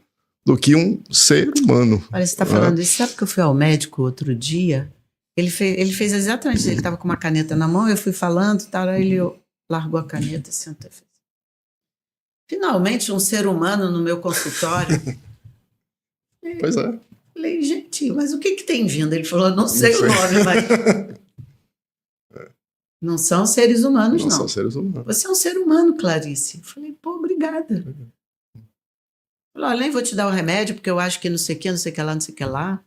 do que um ser humano. Olha, você está falando isso. Sabe que eu fui ao médico outro dia? Ele fez exatamente isso. Ele estava com uma caneta na mão, eu fui falando, tal, aí ele largou a caneta e sentou. Finalmente, um ser humano no meu consultório. Pois é. Falei, gente, mas o que tem vindo? Ele falou, não sei o nome, mas... Não são seres humanos, não. Não são seres humanos. Você é um ser humano, Clarice. Eu falei, pô, obrigada. Falei, olha, nem vou te dar o remédio, porque eu acho que não sei o que, não sei o que lá, não sei o que lá.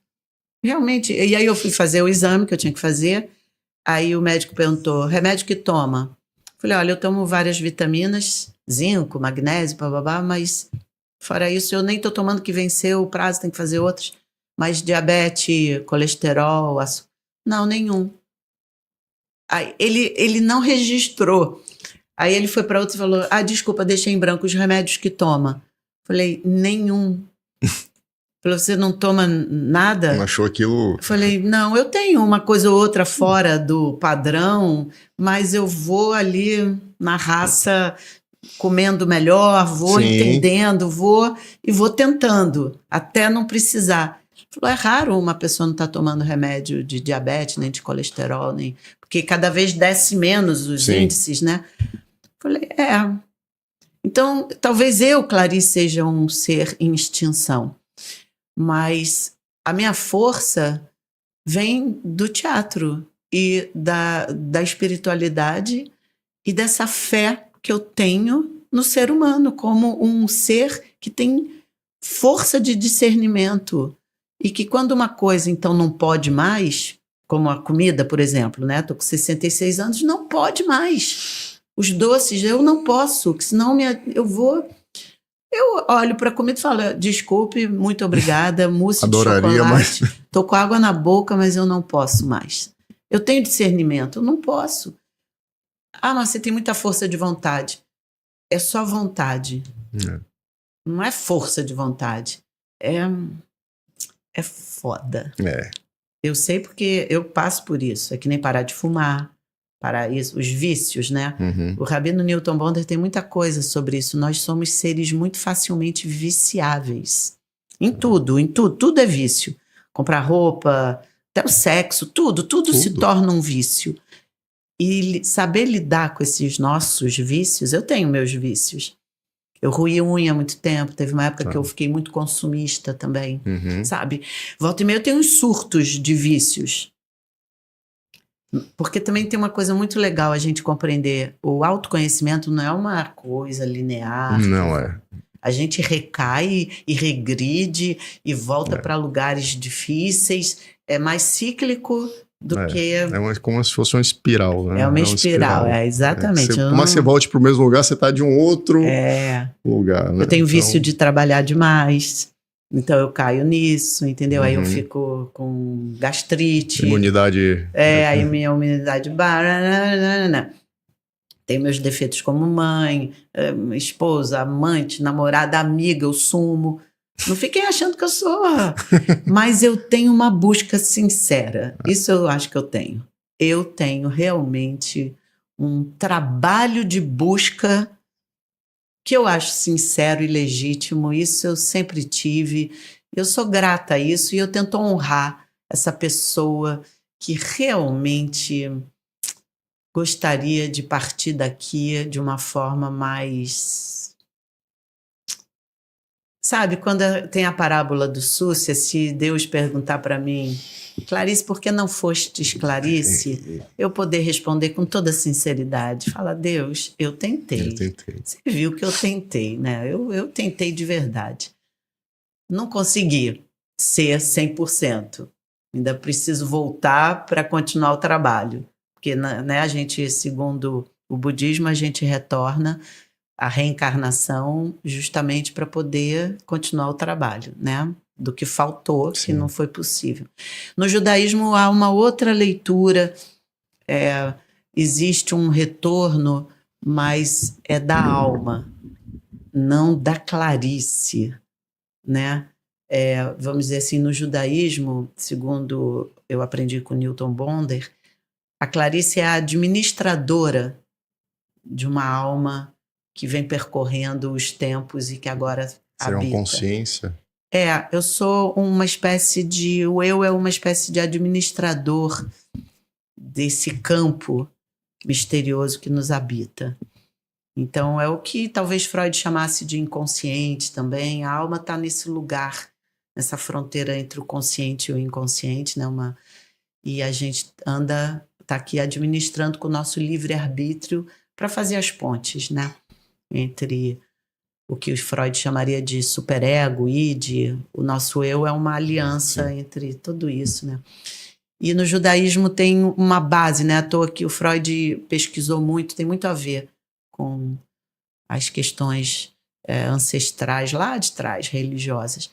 Realmente. E aí eu fui fazer o exame que eu tinha que fazer. Aí o médico perguntou, remédio que toma? Falei, olha, eu tomo várias vitaminas, zinco, magnésio, bababá, mas fora isso eu nem estou tomando, que venceu o prazo, tem que fazer outros. Mas diabetes, colesterol, açúcar. Não, nenhum. Aí ele não registrou. Aí ele foi para outro e falou, desculpa, deixei em branco os remédios que toma. Falei, nenhum. Falei, você não toma nada? Não achou aquilo... Falei, não, eu tenho uma coisa ou outra fora do padrão, mas eu vou ali na raça comendo melhor, vou Sim. entendendo, vou tentando, até não precisar. Falou, é raro uma pessoa não estar tomando remédio de diabetes, nem de colesterol, nem... porque cada vez desce menos os Sim. índices, né? Falei, Então, talvez eu, Clarice, seja um ser em extinção. Mas a minha força vem do teatro e da espiritualidade e dessa fé que eu tenho no ser humano como um ser que tem força de discernimento e que quando uma coisa então não pode mais, como a comida, por exemplo, né? Estou com 66 anos, não pode mais. Os doces eu não posso, porque senão eu vou... Eu olho para a comida e falo, desculpe, muito obrigada, mousse de chocolate, mas... tô com água na boca, mas eu não posso mais. Eu tenho discernimento, eu não posso. Mas você tem muita força de vontade. É só vontade. Não é força de vontade. É foda. Eu sei porque eu passo por isso. É que nem parar de fumar, parar isso, os vícios, né? Uhum. O Rabino Newton Bonder tem muita coisa sobre isso. Nós somos seres muito facilmente viciáveis. Em tudo. Tudo é vício. Comprar roupa, até o sexo, tudo se torna um vício. E saber lidar com esses nossos vícios, eu tenho meus vícios. Eu roí unha há muito tempo, teve uma época que eu fiquei muito consumista também, sabe? Volta e meia eu tenho uns surtos de vícios. Porque também tem uma coisa muito legal a gente compreender. O autoconhecimento não é uma coisa linear. Não é. A gente recai e regride e volta para lugares difíceis. É mais cíclico do que... como se fosse uma espiral, né? É uma espiral, exatamente. Por mais que você volte para o mesmo lugar, você está de um outro lugar. Né? Eu tenho vício de trabalhar demais. Então eu caio nisso, entendeu? Aí eu fico com gastrite. Imunidade. Aí minha imunidade... Tenho meus defeitos como mãe, esposa, amante, namorada, amiga, eu sumo. Não fiquem achando que eu sou... Mas eu tenho uma busca sincera. Isso eu acho que eu tenho. Eu tenho realmente um trabalho de busca que eu acho sincero e legítimo. Isso eu sempre tive. Eu sou grata a isso e eu tento honrar essa pessoa que realmente gostaria de partir daqui de uma forma mais... Sabe, quando tem a parábola do Súcia, se Deus perguntar para mim, Clarice, por que não fostes Clarice? Eu poder responder com toda sinceridade. Fala, Deus, eu tentei. Você viu que eu tentei, né? Eu tentei de verdade. Não consegui ser 100%. Ainda preciso voltar para continuar o trabalho. Porque, né, a gente, segundo o budismo, a gente retorna à reencarnação justamente para poder continuar o trabalho, né? Do que faltou, que não foi possível. No judaísmo há uma outra leitura, existe um retorno, mas é da alma, não da Clarice, né? Vamos dizer assim, no judaísmo, segundo eu aprendi com Newton Bonder, a Clarice é a administradora de uma alma que vem percorrendo os tempos e que agora Seria uma habita. consciência. Eu sou uma espécie de... O eu é uma espécie de administrador desse campo misterioso que nos habita. Então, é o que talvez Freud chamasse de inconsciente também. A alma está nesse lugar, nessa fronteira entre o consciente e o inconsciente, né? E a gente está aqui administrando com o nosso livre-arbítrio para fazer as pontes, né? Entre o que o Freud chamaria de superego, id, o nosso eu é uma aliança entre tudo isso, né? E no judaísmo tem uma base, né? À toa que o Freud pesquisou muito, tem muito a ver com as questões ancestrais lá de trás, religiosas.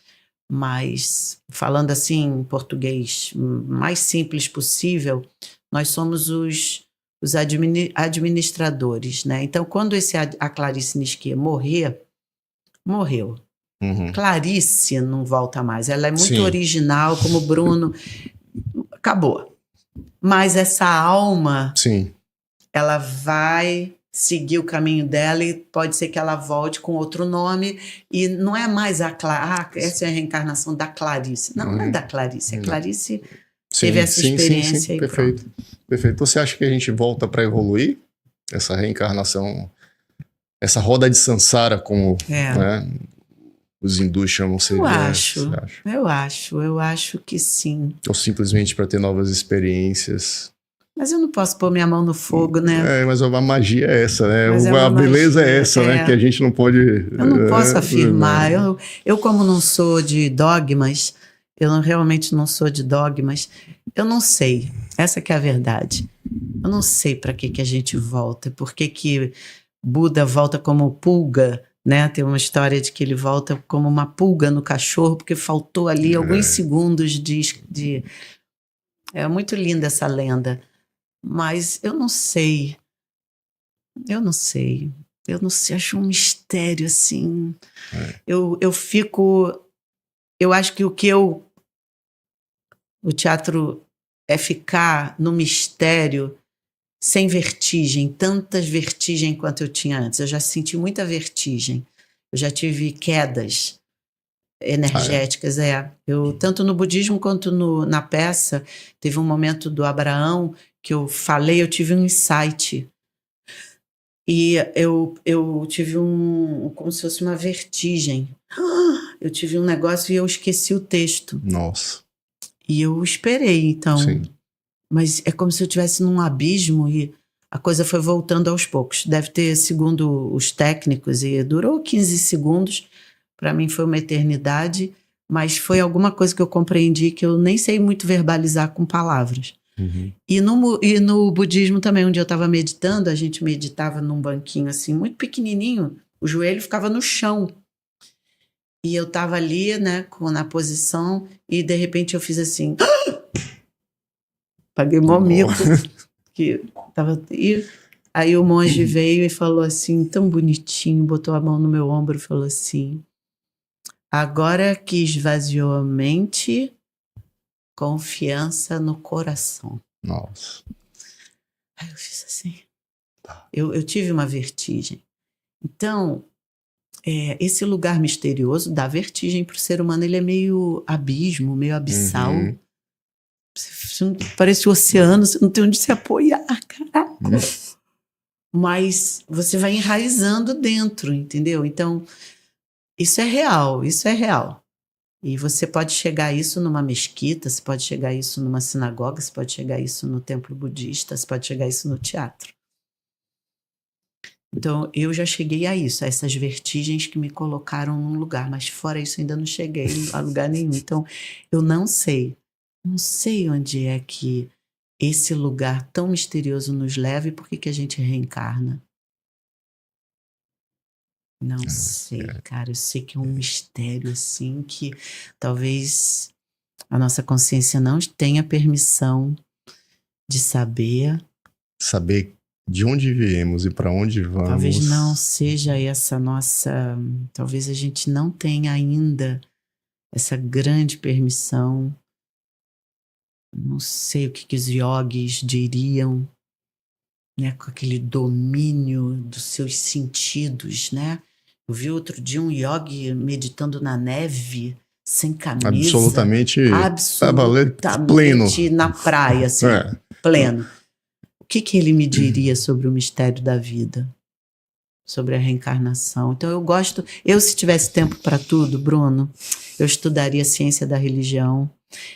Mas, falando assim em português mais simples possível, nós somos os administradores, né? Então, quando a Clarice Nisquier morreu. Uhum. Clarice não volta mais. Ela é muito original, como o Bruno. Acabou. Mas essa alma, ela vai seguir o caminho dela e pode ser que ela volte com outro nome e não é mais essa é a reencarnação da Clarice. Não, não é da Clarice. A Clarice teve essa experiência. Perfeito. Perfeito. Você acha que a gente volta para evoluir? Essa reencarnação, essa roda de Sansara, como né, os hindus chamam? Eu acho que sim. Ou simplesmente para ter novas experiências? Mas eu não posso pôr minha mão no fogo, né? Mas a magia é essa, né? A beleza é essa, né? Que a gente não pode... Eu não posso afirmar. Eu, como não sou de dogmas, realmente não sou de dogmas, eu não sei. Essa que é a verdade. Eu não sei para que a gente volta. Por que Buda volta como pulga, né? Tem uma história de que ele volta como uma pulga no cachorro, porque faltou ali alguns segundos de... É muito linda essa lenda. Mas eu não sei, acho um mistério, assim. Eu acho que o teatro é ficar no mistério sem vertigem, tantas vertigens quanto eu tinha antes. Eu já senti muita vertigem, eu já tive quedas energéticas, Eu, tanto no budismo quanto na peça, teve um momento do Abraão que eu falei, eu tive um insight. E eu tive como se fosse uma vertigem. Eu tive um negócio e eu esqueci o texto. Nossa. E eu esperei, então. Sim. Mas é como se eu estivesse num abismo e a coisa foi voltando aos poucos. Deve ter, segundo os técnicos, e durou 15 segundos. Para mim foi uma eternidade, mas foi alguma coisa que eu compreendi que eu nem sei muito verbalizar com palavras. Uhum. E no budismo também, um dia eu estava meditando, a gente meditava num banquinho assim, muito pequenininho, o joelho ficava no chão. E eu estava ali, né, na posição, e de repente eu fiz assim... Paguei mó mico. E aí o monge veio e falou assim, tão bonitinho, botou a mão no meu ombro e falou assim... Agora que esvaziou a mente, confiança no coração. Nossa. Aí eu fiz assim. Eu tive uma vertigem. Então, esse lugar misterioso dá vertigem para o ser humano. Ele é meio abismo, meio abissal. Uhum. Parece o oceano, você não tem onde se apoiar, caraca. Mas você vai enraizando dentro, entendeu? Então... Isso é real. E você pode chegar a isso numa mesquita, você pode chegar a isso numa sinagoga, você pode chegar a isso no templo budista, você pode chegar a isso no teatro. Então, eu já cheguei a isso, a essas vertigens que me colocaram num lugar, mas fora isso ainda não cheguei a lugar nenhum. Então, eu não sei onde é que esse lugar tão misterioso nos leva e por que a gente reencarna. Não sei, cara. Eu sei que é um mistério, assim, que talvez a nossa consciência não tenha permissão de saber. saber de onde viemos e para onde vamos. Talvez não seja essa nossa... Talvez a gente não tenha ainda essa grande permissão. Não sei o que os yogis diriam, né, com aquele domínio dos seus sentidos, né? Eu vi outro dia um yogi meditando na neve, sem camisa. Absolutamente pleno. Na praia, assim, pleno. O que ele me diria sobre o mistério da vida? Sobre a reencarnação? Então se tivesse tempo para tudo, Bruno, eu estudaria a ciência da religião.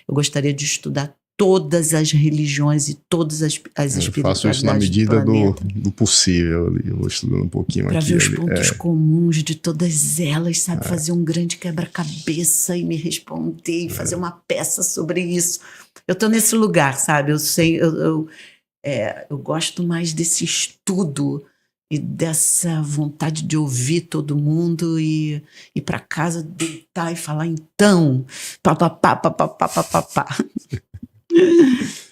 Eu gostaria de estudar todas as religiões e todas as espiritualidades. Eu faço isso na medida do possível. Eu vou estudando um pouquinho pra aqui. Para ver os pontos comuns de todas elas, sabe? Fazer um grande quebra-cabeça e me responder e fazer uma peça sobre isso. Eu estou nesse lugar, sabe? Eu gosto mais desse estudo e dessa vontade de ouvir todo mundo e ir para casa, deitar e falar então, pá.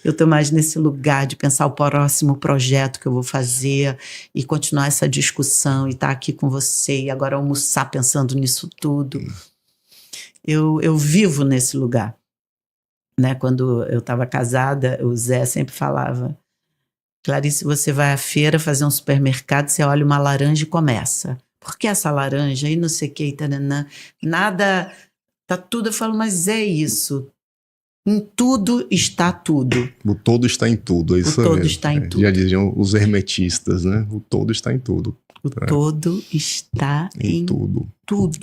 Eu estou mais nesse lugar de pensar o próximo projeto que eu vou fazer e continuar essa discussão e estar aqui com você e agora almoçar pensando nisso tudo. Eu vivo nesse lugar, né? Quando eu estava casada, o Zé sempre falava: Clarice, você vai à feira fazer um supermercado, você olha uma laranja e começa. Por que essa laranja? E não sei o que, taranã. Nada, tá tudo. Eu falo, mas é isso. Em tudo está tudo. O todo está em tudo, é isso mesmo. O todo está em tudo. Já diziam os hermetistas, né? O todo está em tudo. O todo está em tudo.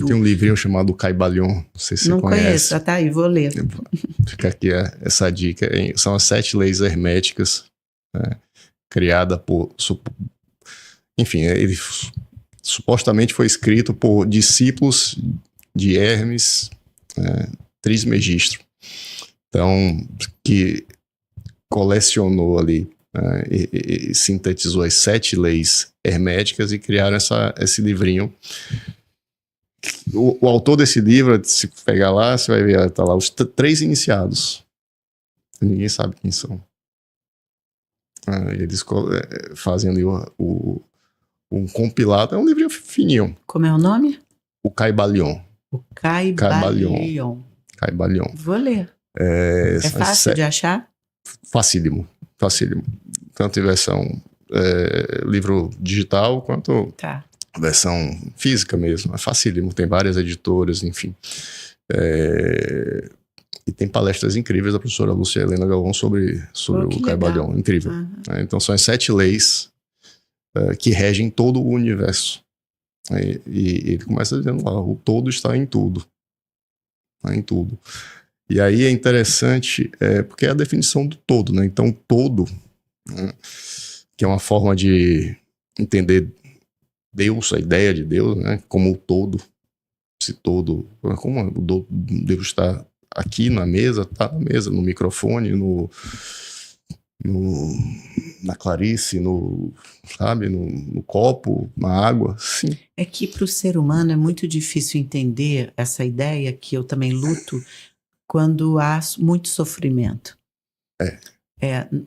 Tem um livrinho chamado Caibalion, não sei se você conhece. Não conheço, tá aí, vou ler. Fica aqui essa dica. São as 7 leis herméticas, né? Criada por... Enfim, ele supostamente foi escrito por discípulos de Hermes Trismegisto. Então, que colecionou ali e sintetizou as 7 leis herméticas e criaram esse livrinho. O autor desse livro, se pegar lá, você vai ver, tá lá os 3 iniciados. Ninguém sabe quem são. Eles fazem ali um compilado. É um livrinho fininho. Como é o nome? O Caibalion. O Caibalion. Vou ler. É fácil de achar? Facílimo. Tanto em versão livro digital quanto versão física mesmo. É facílimo. Tem várias editoras, enfim. E tem palestras incríveis da professora Lúcia Helena Galvão sobre o Caibalion. Incrível. Então são as 7 leis que regem todo o universo. E ele começa dizendo lá, o todo está em tudo. Está em tudo. E aí é interessante, porque é a definição do todo, né? Então, todo, né, que é uma forma de entender Deus, a ideia de Deus, né? Como o todo, como Deus está aqui na mesa, tá na mesa, no microfone, na Clarice, no copo, na água, sim. É que para o ser humano é muito difícil entender essa ideia que eu também luto quando há muito sofrimento.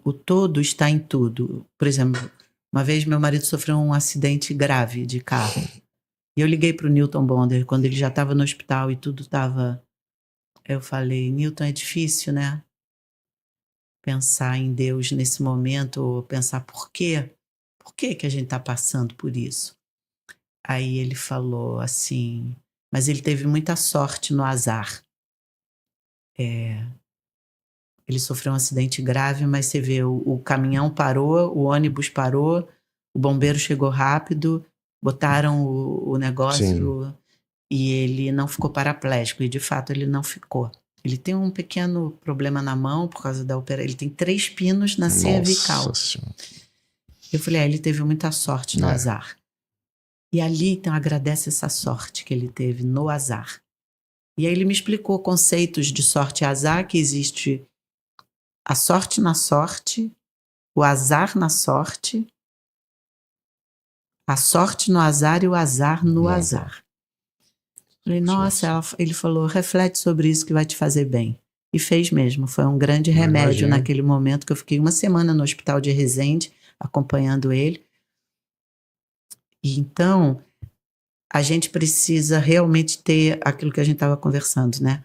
O todo está em tudo. Por exemplo, uma vez meu marido sofreu um acidente grave de carro. E eu liguei para o Newton Bonder, quando ele já estava no hospital e tudo estava... Eu falei, Newton, é difícil, né? Pensar em Deus nesse momento, ou pensar por quê? Por que a gente está passando por isso? Aí ele falou assim, mas ele teve muita sorte no azar. Ele sofreu um acidente grave, mas você vê, o caminhão parou, o ônibus parou, o bombeiro chegou rápido, botaram o negócio... Sim. E ele não ficou paraplégico, e de fato ele não ficou. Ele tem um pequeno problema na mão por causa da operação. Ele tem 3 pinos na cervical. Eu falei, ele teve muita sorte no azar. E ali, então, agradece essa sorte que ele teve no azar. E aí ele me explicou conceitos de sorte e azar, que existe a sorte na sorte, o azar na sorte, a sorte no azar e o azar no azar. Falei, nossa, ele falou, reflete sobre isso que vai te fazer bem. E fez mesmo, foi um grande remédio naquele momento que eu fiquei 1 semana no hospital de Resende, acompanhando ele. E então, a gente precisa realmente ter aquilo que a gente estava conversando, né?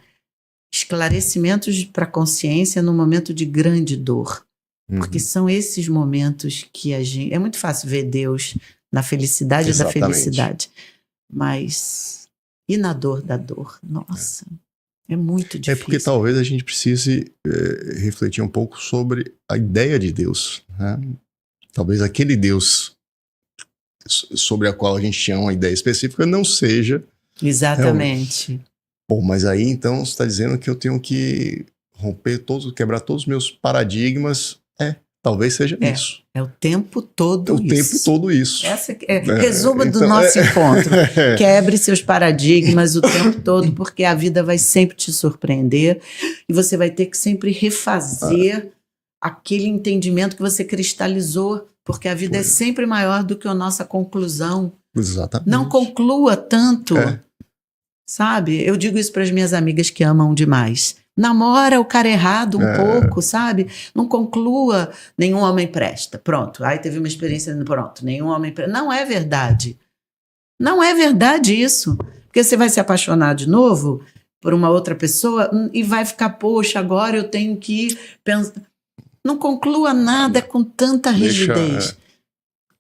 Esclarecimentos para a consciência no momento de grande dor. Porque são esses momentos que a gente... É muito fácil ver Deus na felicidade da felicidade. Mas... E na dor da dor? Nossa, é muito difícil. É porque talvez a gente precise refletir um pouco sobre a ideia de Deus, né? Talvez aquele Deus sobre a qual a gente tinha uma ideia específica não seja... Exatamente. Bom, mas aí então você está dizendo que eu tenho que quebrar todos os meus paradigmas. Talvez seja isso. É o tempo todo isso. O tempo todo isso. Essa resumo do nosso encontro. Quebre seus paradigmas o tempo todo, porque a vida vai sempre te surpreender e você vai ter que sempre refazer aquele entendimento que você cristalizou, porque a vida é sempre maior do que a nossa conclusão. Exatamente. Não conclua tanto. Sabe? Eu digo isso para as minhas amigas que amam demais. Namora o cara errado pouco, sabe? Não conclua, nenhum homem presta. Pronto. Aí teve uma experiência, pronto, nenhum homem presta. Não é verdade. Não é verdade isso. Porque você vai se apaixonar de novo por uma outra pessoa e vai ficar, poxa, agora eu tenho que pensar. Não conclua nada com tanta rigidez.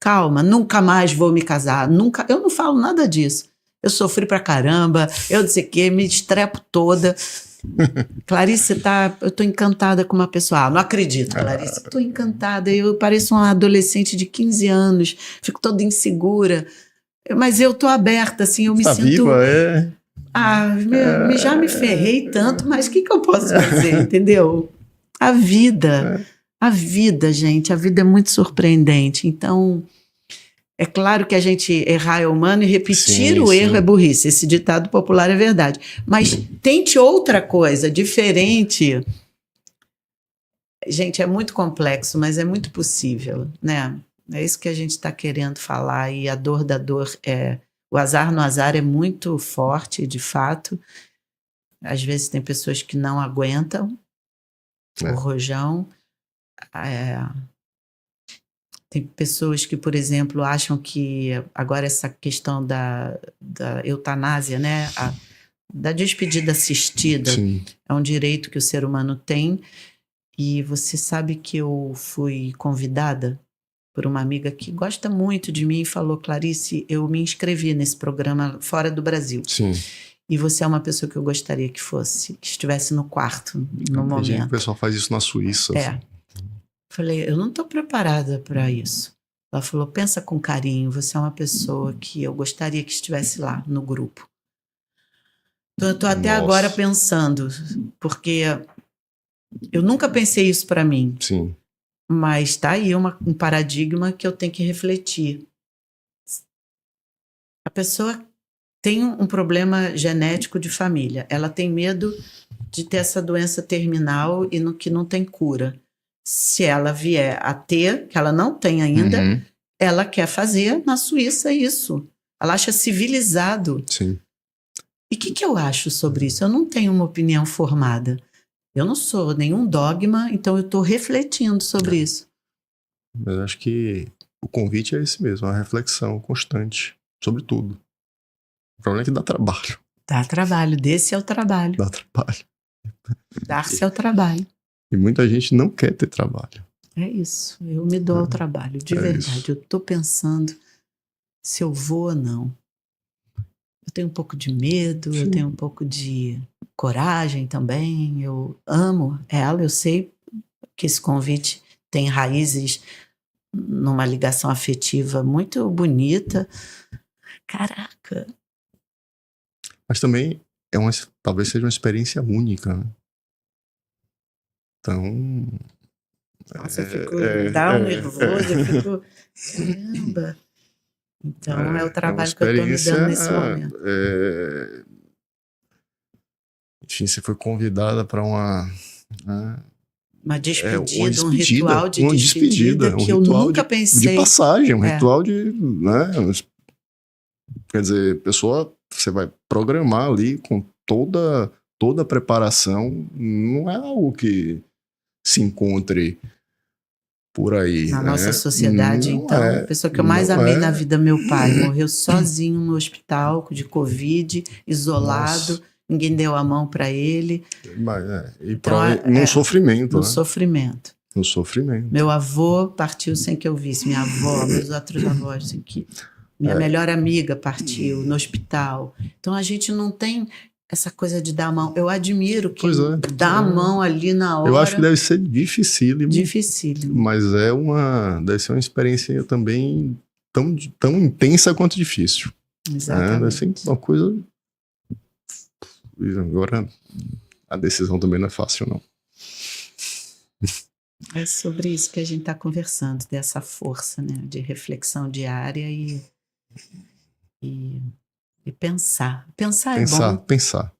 Calma, nunca mais vou me casar. Nunca. Eu não falo nada disso. Eu sofri pra caramba, eu não sei o quê, me estrepo toda. Clarice, eu tô encantada com uma pessoa. Não acredito, Clarice. Tô encantada. Eu pareço uma adolescente de 15 anos, fico toda insegura. Mas eu tô aberta, assim, eu me sinto... viva, já me ferrei tanto, mas o que eu posso fazer, entendeu? A vida, gente, a vida é muito surpreendente. Então... É claro que a gente errar é humano e repetir o erro é burrice. Esse ditado popular é verdade. Mas tente outra coisa, diferente. Gente, é muito complexo, mas é muito possível, né? É isso que a gente está querendo falar. E a dor da dor o azar no azar é muito forte, de fato. Às vezes tem pessoas que não aguentam o rojão. Tem pessoas que, por exemplo, acham que agora essa questão da eutanásia, né? Da despedida assistida, é um direito que o ser humano tem. E você sabe que eu fui convidada por uma amiga que gosta muito de mim e falou: Clarice, eu me inscrevi nesse programa fora do Brasil. Sim. E você é uma pessoa que eu gostaria que estivesse no quarto, no momento. O pessoal faz isso na Suíça. Assim. Falei, eu não estou preparada para isso. Ela falou, pensa com carinho, você é uma pessoa que eu gostaria que estivesse lá no grupo. Então eu estou até agora pensando, porque eu nunca pensei isso para mim. Sim. Mas está aí um paradigma que eu tenho que refletir. A pessoa tem um problema genético de família. Ela tem medo de ter essa doença terminal e que não tem cura. Se ela vier a ter, que ela não tem ainda, ela quer fazer na Suíça isso. Ela acha civilizado. Sim. E o que eu acho sobre isso? Eu não tenho uma opinião formada. Eu não sou nenhum dogma, então eu estou refletindo sobre isso. Mas eu acho que o convite é esse mesmo, uma reflexão constante sobre tudo. O problema é que dá trabalho. Dá trabalho, desse é o trabalho. Dá trabalho. Dar-se é o trabalho. E muita gente não quer ter trabalho. É isso, eu me dou ao trabalho, de verdade. Isso. Eu estou pensando se eu vou ou não. Eu tenho um pouco de medo, eu tenho um pouco de coragem também. Eu amo ela, eu sei que esse convite tem raízes numa ligação afetiva muito bonita. Caraca! Mas também talvez seja uma experiência única, né? Então... Nossa, eu fico... dá um nervoso, eu fico... Caramba! Então é o trabalho que eu estou me dando nesse momento. Enfim, você foi convidada para uma despedida, um ritual de despedida que eu nunca pensei. De passagem, um ritual de... Né, quer dizer, você vai programar ali com toda a preparação, não é algo que se encontre por aí. Na né? nossa sociedade, Não então, a pessoa que eu mais amei na vida, meu pai, morreu sozinho no hospital de Covid, isolado, Nossa. ninguém deu a mão para ele. Mas, e Então, num sofrimento, no né? sofrimento. No sofrimento. Meu avô partiu sem que eu visse, minha avó, meus outros avós, sem que... Minha melhor amiga partiu no hospital. Então, a gente não tem essa coisa de dar a mão. Eu admiro quem dá a mão ali na hora. Eu acho que deve ser dificílimo. Dificílimo. Mas deve ser uma experiência também tão intensa quanto difícil. Exatamente. Deve ser uma coisa... Agora, a decisão também não é fácil, não. É sobre isso que a gente está conversando, dessa força, né, de reflexão diária e pensar. Pensar é bom. Pensar.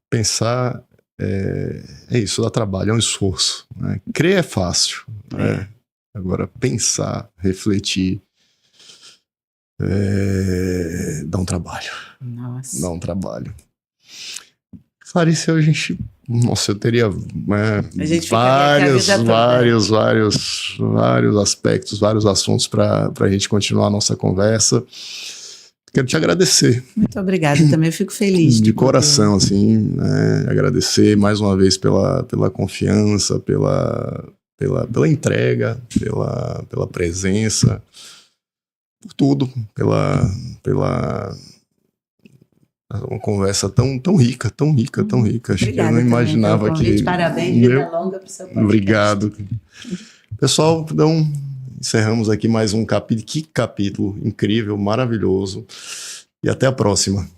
Pensar é isso, dá trabalho, é um esforço. Né? Crer é fácil. Né? Agora, pensar, refletir, dá um trabalho. Nossa. Dá um trabalho. Clarice, a gente... Nossa, eu teria vários aspectos, vários assuntos para a gente continuar a nossa conversa. Quero te agradecer. Muito obrigada, também fico feliz. De coração, assim, né? Agradecer mais uma vez pela confiança, pela entrega, pela presença, por tudo, pela uma conversa tão rica. Acho que eu não imaginava que... Parabéns, vida longa para o seu podcast. Obrigado. Pessoal, então, encerramos aqui mais um capítulo. Que capítulo incrível, maravilhoso. E até a próxima.